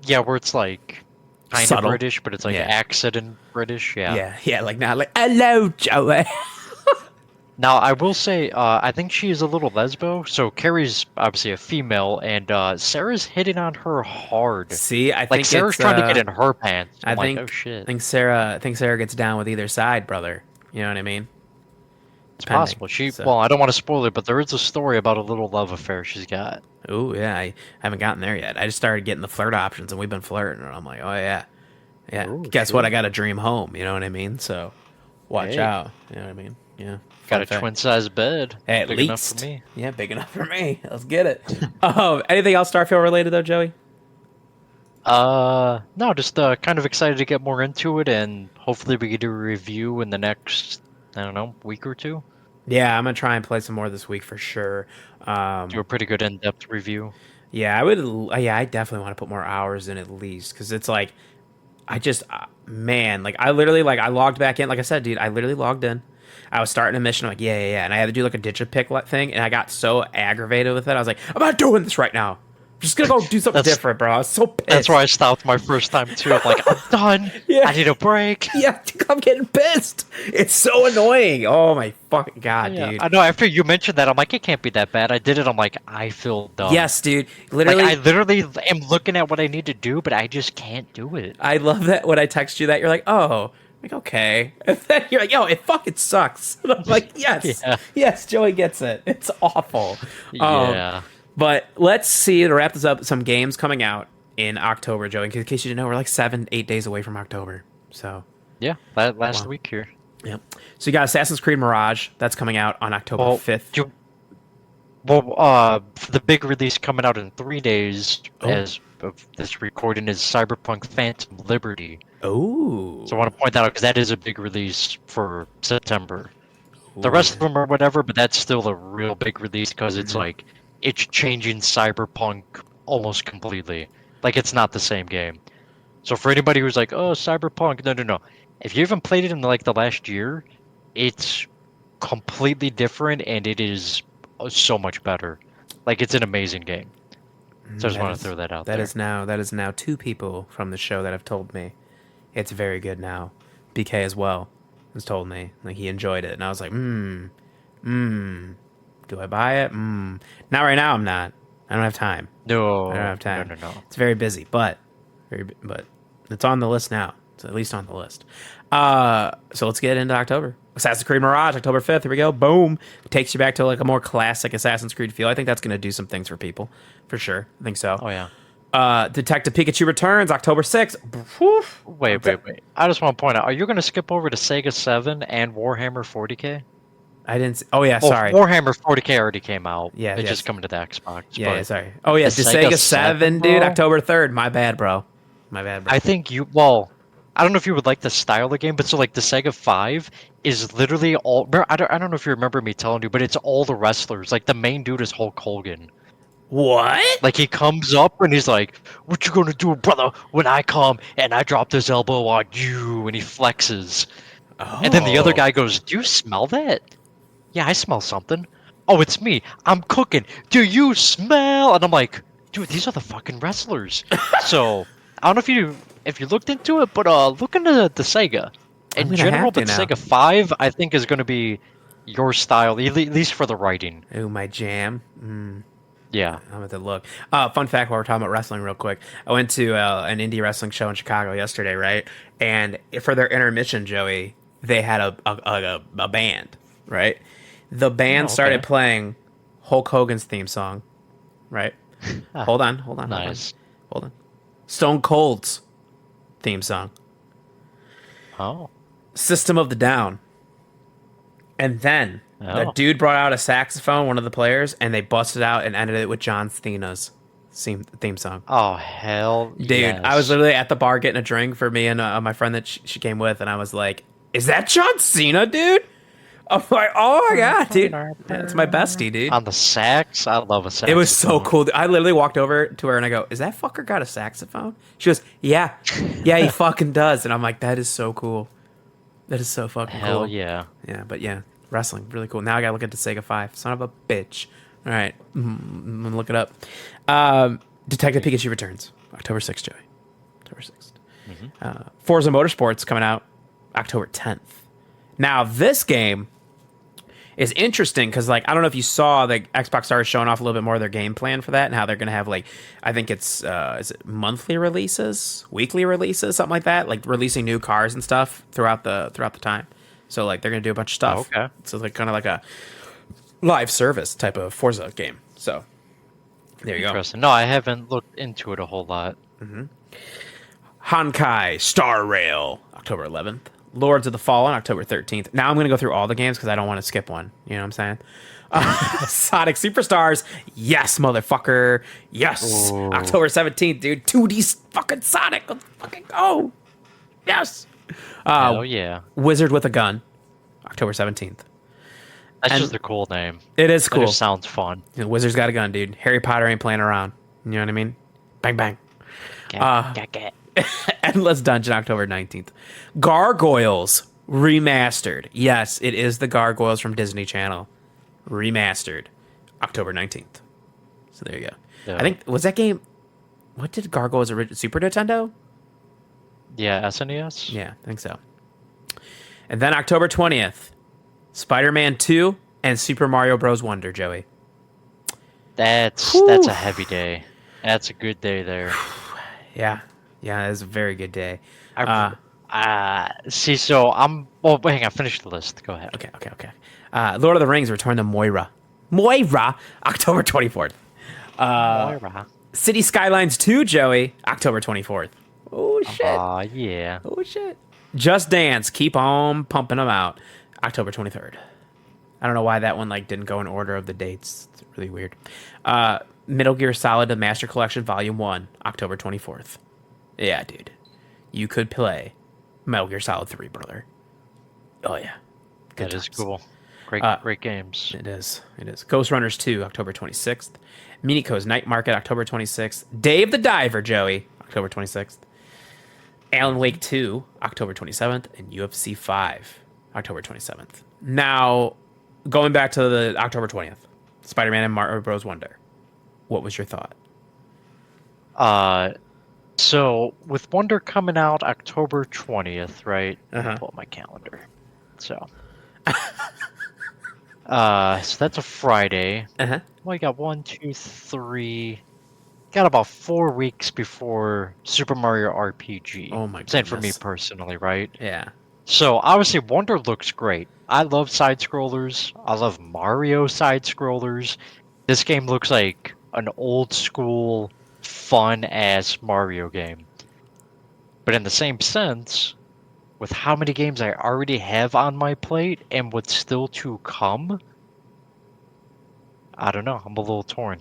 Yeah, where it's like kind of Subtle. British, but it's like Yeah. accident British. Yeah. Yeah, yeah, like not like hello, Joey. Now I will say, I think she's a little lesbo. So Carrie's obviously a female, and Sarah's hitting on her hard. See, I Like think Sarah's it's. trying to get in her pants. I I'm like, think. oh shit. I think Sarah gets down with either side, brother. You know what I mean? It's Depending. possible. So. Well, I don't want to spoil it, but there is a story about a little love affair she's got. Ooh, yeah, I haven't gotten there yet. I just started getting the flirt options, and we've been flirting. And I'm like, oh yeah, yeah. Ooh, Guess what? I shit. got a dream home. You know what I mean? So watch Hey. out. You know what I mean? Yeah. Got Fun a fact. twin size bed. At Big least. enough for me. Yeah, big enough for me. Let's get it. Anything else Starfield related though, Joey? No, just kind of excited to get more into it, and hopefully we can do a review in the next, I don't know, week or two. Yeah, I'm gonna try and play some more this week for sure. Do a pretty good in-depth review. Yeah, I would. Yeah, I definitely want to put more hours in at least because it's like, I just, man, like I literally like I logged back in. Like I said, dude, I literally logged in. I was starting a mission. I'm like, yeah. And I had to do like a digipick thing. And I got so aggravated with it. I was like, I'm not doing this right now. I'm just going to go do something different, bro. I was so pissed. That's where I stopped my first time, too. I'm like, I'm done. Yeah. I need a break. Yeah, I'm getting pissed. It's so annoying. Oh, my fucking God, Yeah, dude. I know, after you mentioned that, I'm like, it can't be that bad. I did it, I'm like, I feel dumb. Yes, dude. Literally. Like, I literally am looking at what I need to do, but I just can't do it. I love that when I text you that, you're like, oh. I'm like, okay. And then you're like, yo, it fucking sucks. And I'm like, yes. Yeah. Yes, Joey gets it. It's awful. Yeah. But let's see, to wrap this up, some games coming out in October, Joey. In case you didn't know, we're like 7-8 days away from October. So, Yeah, last week here. yep. So you got Assassin's Creed Mirage. That's coming out on October 5th. The big release coming out in 3 days Oh. as of this recording is Cyberpunk Phantom Liberty. Oh. So I want to point that out because that is a big release for September. The rest of them are whatever, but that's still a real big release because it's like it's changing Cyberpunk almost completely. Like it's not the same game. So for anybody who's like, "Oh, Cyberpunk," no. If you haven't played it in like the last year, it's completely different and it is so much better. Like it's an amazing game. So I just want to throw that out there. That is now 2 people from the show that have told me it's very good now. BK as well has told me like he enjoyed it, and I was like, do I buy it? Not right now. I'm not. I don't have time. No, I don't have time. No. It's very busy, but it's on the list now. It's at least on the list. So let's get into October. Assassin's Creed Mirage, October 5th. Here we go. Boom. Takes you back to like a more classic Assassin's Creed feel. I think that's going to do some things for people, for sure. I think so. Oh yeah. Detective Pikachu Returns, October 6th. Woof. Wait. I just want to point out: are you going to skip over to Sega 7 and Warhammer 40K? I didn't. Oh yeah, sorry. Warhammer 40K already came out. Yeah, it's yes. just coming to the Xbox. Yeah, sorry. Oh yeah, the the Sega Sega 7, dude, bro? October 3rd. My bad, bro. My bad, bro. I think I don't know if you would like the style of the game, but so like the Sega 5 is literally all. I don't know if you remember me telling you, but it's all the wrestlers. Like the main dude is Hulk Hogan. What? Like he comes up and he's like, "What you gonna do, brother? When I come and I drop this elbow on you," and he flexes. And then the other guy goes, "Do you smell that?" "Yeah, I smell something." "Oh, it's me. I'm cooking. Do you smell?" And I'm like, "Dude, these are the fucking wrestlers." So I don't know if you looked into it, but look into the Sega I'm in gonna general. have to But now. Sega 5, I think, is going to be your style, at least for the writing. Ooh, my jam. Yeah. I'm going to look. Fun fact while we're talking about wrestling real quick. I went to an indie wrestling show in Chicago yesterday, right? And for their intermission, Joey, they had a band, right? The band started playing Hulk Hogan's theme song, right? Hold on. Nice. Hold on. Stone Cold's theme song. Oh. System of the Down. And then the dude brought out a saxophone, one of the players, and they busted out and ended it with John Cena's theme song. Oh, hell Dude, yes. I was literally at the bar getting a drink for me and my friend that she came with, and I was like, is that John Cena, dude? I'm like, oh my god, dude. It's my bestie, dude. On the sax? I love a sax. It was so cool. I literally walked over to her and I go, is that fucker got a saxophone? She goes, yeah, he fucking does. And I'm like, that is so cool. That is so fucking cool. Hell yeah. Yeah, but yeah, wrestling, really cool. Now I gotta look into Sega 5. Son of a bitch. All right, I'm gonna look it up. Detective Pikachu Returns, October 6th, Joey. October 6th. Forza Motorsports coming out October 10th. Now, this game is interesting because, like, I don't know if you saw the Xbox started showing off a little bit more of their game plan for that and how they're going to have, like, I think it's, is it monthly releases, weekly releases, something like that, like releasing new cars and stuff throughout the time. So, like, they're going to do a bunch of stuff. Oh, okay. So, like, kind of like a live service type of Forza game. So, there you go. Interesting. No, I haven't looked into it a whole lot. Honkai Star Rail, October 11th. Lords of the Fallen, October 13th. Now I'm going to go through all the games because I don't want to skip one. You know what I'm saying? Sonic Superstars. Yes, motherfucker. Yes. Ooh. October 17th, dude. 2D fucking Sonic. Let's fucking go. Yes. Hell yeah. Wizard with a Gun, October 17th. That's and- just a cool name. It is That cool. just sounds fun. You know, Wizard's got a gun, dude. Harry Potter ain't playing around. You know what I mean? Bang, bang. Endless Dungeon, October 19th. Gargoyles, remastered. Yes, it is the Gargoyles from Disney Channel. Remastered. October 19th. So there you go. I Yeah. think, was that game, what did Gargoyles original, Super Nintendo? Yeah, SNES. Yeah, I think so. And then October 20th, Spider-Man 2 and Super Mario Bros. Wonder, Joey. That's Whew. a heavy day. That's a good day there. Yeah. Yeah, it was a very good day. I Uh, see. So I'm. Well, wait, hang on. Finish the list. Go ahead. okay. Lord of the Rings Return to Moira. Moira, October 24th. Moira. City Skylines 2, Joey, October 24th. Oh, shit. Yeah. Oh, shit. Just Dance, keep on pumping them out. October 23rd. I don't know why that one like didn't go in order of the dates. It's really weird. Metal Gear Solid: The Master Collection Volume 1, October 24th. Yeah, dude. You could play Metal Gear Solid 3, brother. Oh, yeah. Good That is times. cool. Great games. It is. It is. Ghost Runners 2, October 26th. Miniko's Night Market, October 26th. Dave the Diver, Joey, October 26th. Alan Wake 2, October 27th. And UFC 5, October 27th. Now, going back to the October 20th, Spider-Man and Mario Bros. Wonder. What was your thought? So with Wonder coming out October 20th, right? Let me Uh-huh. pull up my calendar. So, so that's a Friday. Uh-huh. Well, you got 1, 2, 3. Got about 4 weeks before Super Mario RPG. Oh my Same for me goodness. personally, right? Yeah. So obviously Wonder looks great. I love side scrollers. I love Mario side scrollers. This game looks like an old school, fun ass Mario game. But in the same sense, with how many games I already have on my plate and what's still to come, I don't know. I'm a little torn.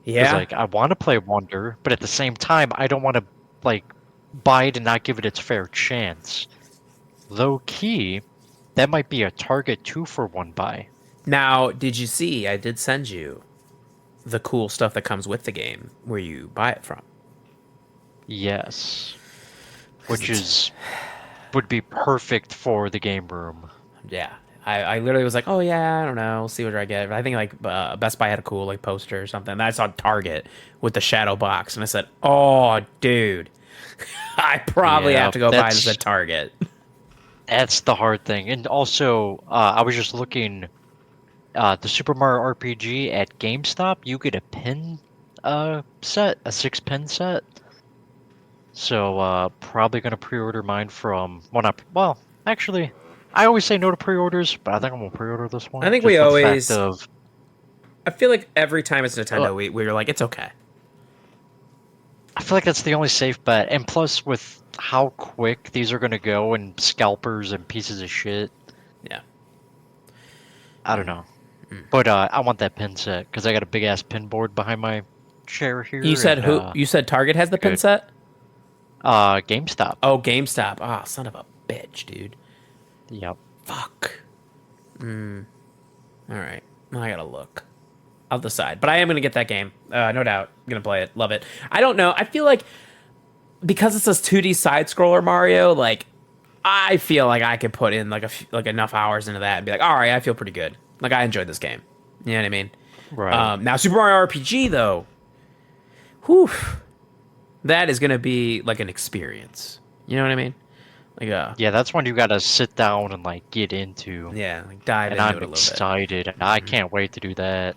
Because Yeah. like I want to play Wonder, but at the same time I don't want to like buy it and not give it its fair chance. Low key, that might be a target 2-for-1 buy. Now, did you see I did send you the cool stuff that comes with the game where you buy it from? Yes. 'Cause Which is would be perfect for the game room. yeah. I literally was like, oh yeah, I don't know, we'll see what I get. But I think like Best Buy had a cool like poster or something. And I saw Target with the shadow box, and I said, oh dude, I probably Yeah, have to go buy this at Target. that's the hard thing. And also, I was just looking the Super Mario RPG at GameStop, you get a pin set, a 6-pin set. So probably gonna pre-order mine from well, actually, I always say no to pre-orders, but I think I'm gonna pre-order this I one think just we for the fact always. of I feel like every time it's uh, Nintendo, we're like, it's okay. I feel like that's the only safe bet. And plus, with how quick these are gonna go and scalpers and pieces of shit, Yeah. I don't know. But I want that pin set because I got a big ass pin board behind my chair You here, said and who? You said Target has the pin good. set? GameStop. Oh, GameStop. Ah, son of a bitch, dude. Yep. Fuck. All right. Well, I gotta look. I'll decide. But I am gonna get that game. No doubt. Gonna play it. Love it. I don't know. I feel like because it's this 2D side scroller Mario, like I feel like I could put in like enough hours into that and be like, all right, I feel pretty good. Like I enjoyed this game. You know what I mean? Right. Now Super Mario RPG though, whew, that is gonna be like an experience. You know what I mean? Like Yeah, that's when you gotta sit down and like get into. yeah, like dive And into I'm it a little bit. excited. I can't wait to do that.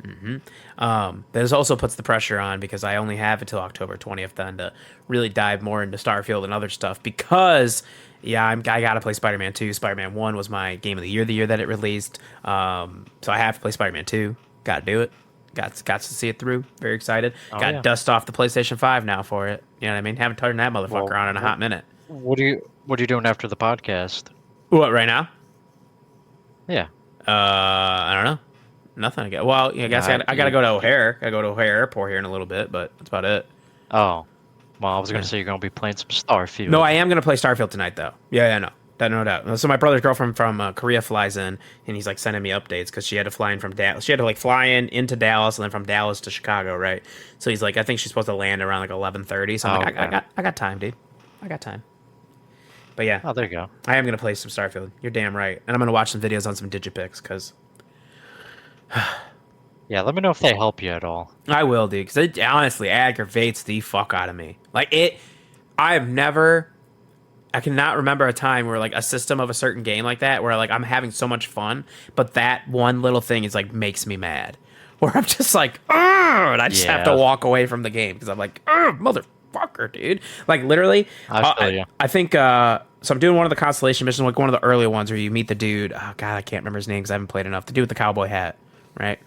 This also puts the pressure on because I only have until October 20th then to really dive more into Starfield and other stuff because, yeah, I got to play Spider-Man 2. Spider-Man 1 was my game of the year that it released. So I have to play Spider-Man 2. Got to do it. Got to see it through. Very excited. Oh, Got to yeah. dust off the PlayStation 5 now for it. You know what I mean? Haven't turned that motherfucker Well, on in a hot minute. what are you doing after the podcast? What, right now? Yeah. I don't know. Nothing. Well, I guess I got to go to O'Hare. Got to go to O'Hare Airport here in a little bit, but that's about it. Oh. Well, I was gonna say you're gonna be playing some Starfield. No, I am gonna play Starfield tonight, though. Yeah, no, that no doubt. So my brother's girlfriend from Korea flies in, and he's like sending me updates because she had to fly in from Dallas. She had to like fly in into Dallas and then from Dallas to Chicago, right? So he's like, I think she's supposed to land around like 11:30. So I'm like, Okay. I got time, dude. I got time. But But yeah, Oh, there you go. I am gonna play some Starfield. You're damn right, and I'm gonna watch some videos on some Digipics because Yeah, let me know if they help you at all. I will, dude. Because it honestly aggravates the fuck out of me. Like it, I have never. I cannot remember a time where like a system of a certain game like that where like I'm having so much fun, but that one little thing is like makes me mad. Where I'm just like, ugh, and I just have to Yeah, walk away from the game because I'm like, ugh, motherfucker, dude. Like literally, I feel you. I think so. I'm doing one of the constellation missions, like one of the early ones where you meet the dude. Oh god, I can't remember his name because I haven't played enough. The dude with the cowboy hat, right?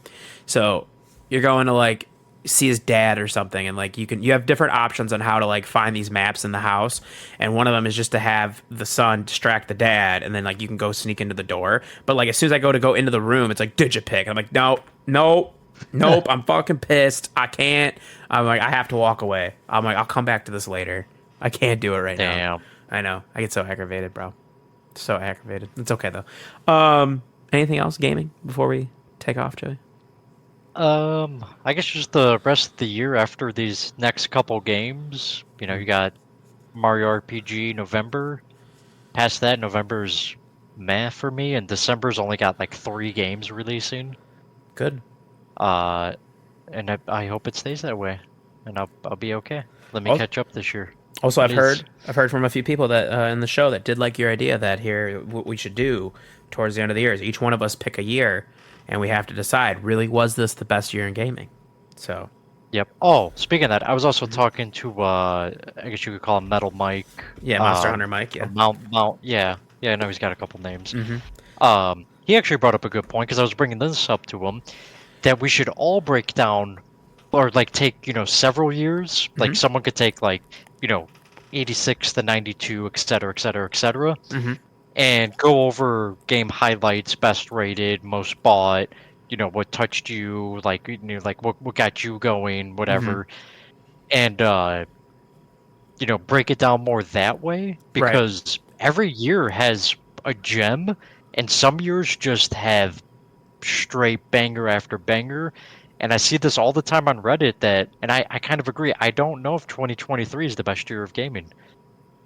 So you're going to like see his dad or something, and like you have different options on how to like find these maps in the house, and one of them is just to have the son distract the dad, and then like you can go sneak into the door. But like as soon as I go into the room, it's like digipick. I'm like, no, no, nope. I'm fucking pissed. I can't. I'm like, I have to walk away. I'm like, I'll come back to this later. I can't do it right now. Damn. I know. I get so aggravated, bro. So aggravated. It's okay though. Anything else gaming before we take off, Joey? I guess just the rest of the year after these next couple games. You know, you got Mario RPG November. Past that, November's meh for me, and December's only got like 3 games releasing. Good. Uh, and I hope it stays that way, and I'll be okay. Let me Oh. catch up this year. Also, It is. I've heard from a few people that in the show that did like your idea that here what we should do towards the end of the year is each one of us pick a year, and we have to decide really was this the best year in gaming. So Yep. Oh, speaking of that, I was also talking to I guess you could call him Metal Mike. yeah, Monster Hunter Mike. Yeah. Mount. Yeah. Yeah. I know he's got a couple names. Mm-hmm. He actually brought up a good point because I was bringing this up to him that we should all break down or like take several years. Like someone could take like 86 to 92, et cetera, et cetera, et cetera, Mm-hmm. and go over game highlights, best rated, most bought. What touched you, like like what got you going, whatever, and break it down more that way because every year has a gem, and some years just have straight banger after banger. And I see this all the time on Reddit and I kind of agree. I don't know if 2023 is the best year of gaming.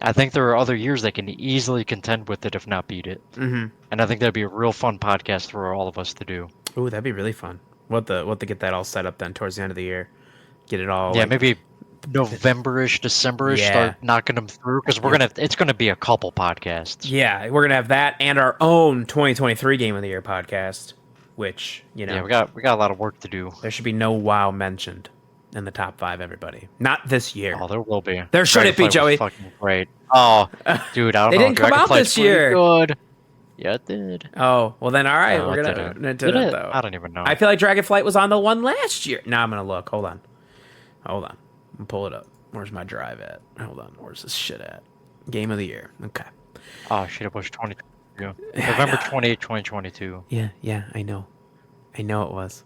I think there are other years that can easily contend with it, if not beat it. Mm-hmm. And I think that'd be a real fun podcast for all of us to do. Ooh, that'd be really fun. What to get that all set up then towards the end of the year. Get it all. Yeah, like, maybe November-ish, December-ish, Yeah. start knocking them through because it's gonna be a couple podcasts. Yeah, we're gonna have that and our own 2023 Game of the Year podcast, which Yeah, we got a lot of work to do. there should be no WoW mentioned in the top 5. Everybody, not this year. Oh, there will be. There shouldn't be, Dragonflight was Joey. Fucking great. Oh, dude, I don't They know. didn't come out Dragonflight's this pretty year. Good. Yeah, it did. Oh well, then all right, No, we're it gonna didn't. do Did that it? though. I don't even know. I feel like Dragonflight was on the one last year. Now I'm gonna look. Hold on. I'm pull it up. Where's my drive at? Hold on. Where's this shit at? Game of the Year. Okay. Oh, shit, it was 2022. November 28, 2022. Yeah, I know. I know it was.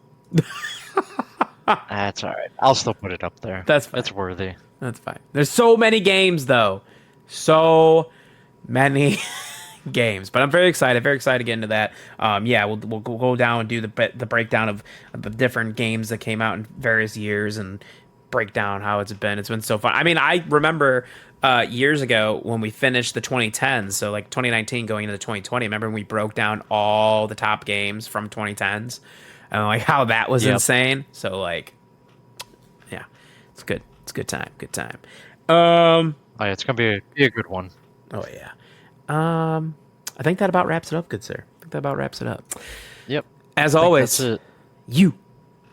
That's alright. I'll still put it up there. That's fine. It's worthy. That's fine. There's so many games though. So many games, but I'm very excited. Very excited to get into that. Yeah, we'll go down and do the breakdown of the different games that came out in various years and break down how it's been. It's been so fun. I mean, I remember years ago when we finished the 2010s, so like 2019 going into the 2020. Remember when we broke down all the top games from 2010s and like how that was insane. So like, yeah, it's good. It's a good time. Good time. Oh, yeah, it's gonna be a good one. Oh yeah. I think that about wraps it up, good sir. I think that about wraps it up. Yep. As I think always, that's it. you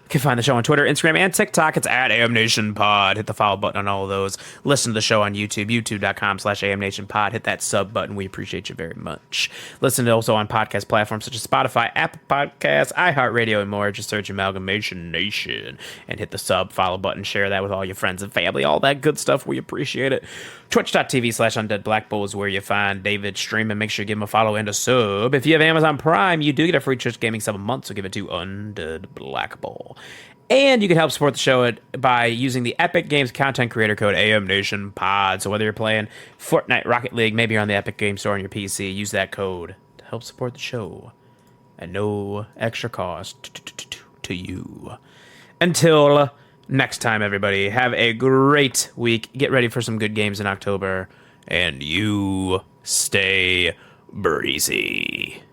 can find the show on Twitter, Instagram, and TikTok. It's at AMNationPod. Hit the follow button on all of those. Listen to the show on YouTube, youtube.com/AMNationPod. Hit that sub button. We appreciate you very much. Listen to also on podcast platforms such as Spotify, Apple Podcasts, iHeartRadio, and more. Just search Amalgamation Nation and hit the sub, follow button. Share that with all your friends and family. All that good stuff. We appreciate it. Twitch.tv/UndeadBlackBull is where you find David streaming. Make sure you give him a follow and a sub. If you have Amazon Prime, you do get a free Twitch Gaming sub a month, so give it to Undead Black Bull. And you can help support the show by using the Epic Games content creator code AMNationPod. So whether you're playing Fortnite, Rocket League, maybe you're on the Epic Games Store on your PC, use that code to help support the show at no extra cost to you. Until next time, everybody, have a great week. Get ready for some good games in October, and you stay breezy.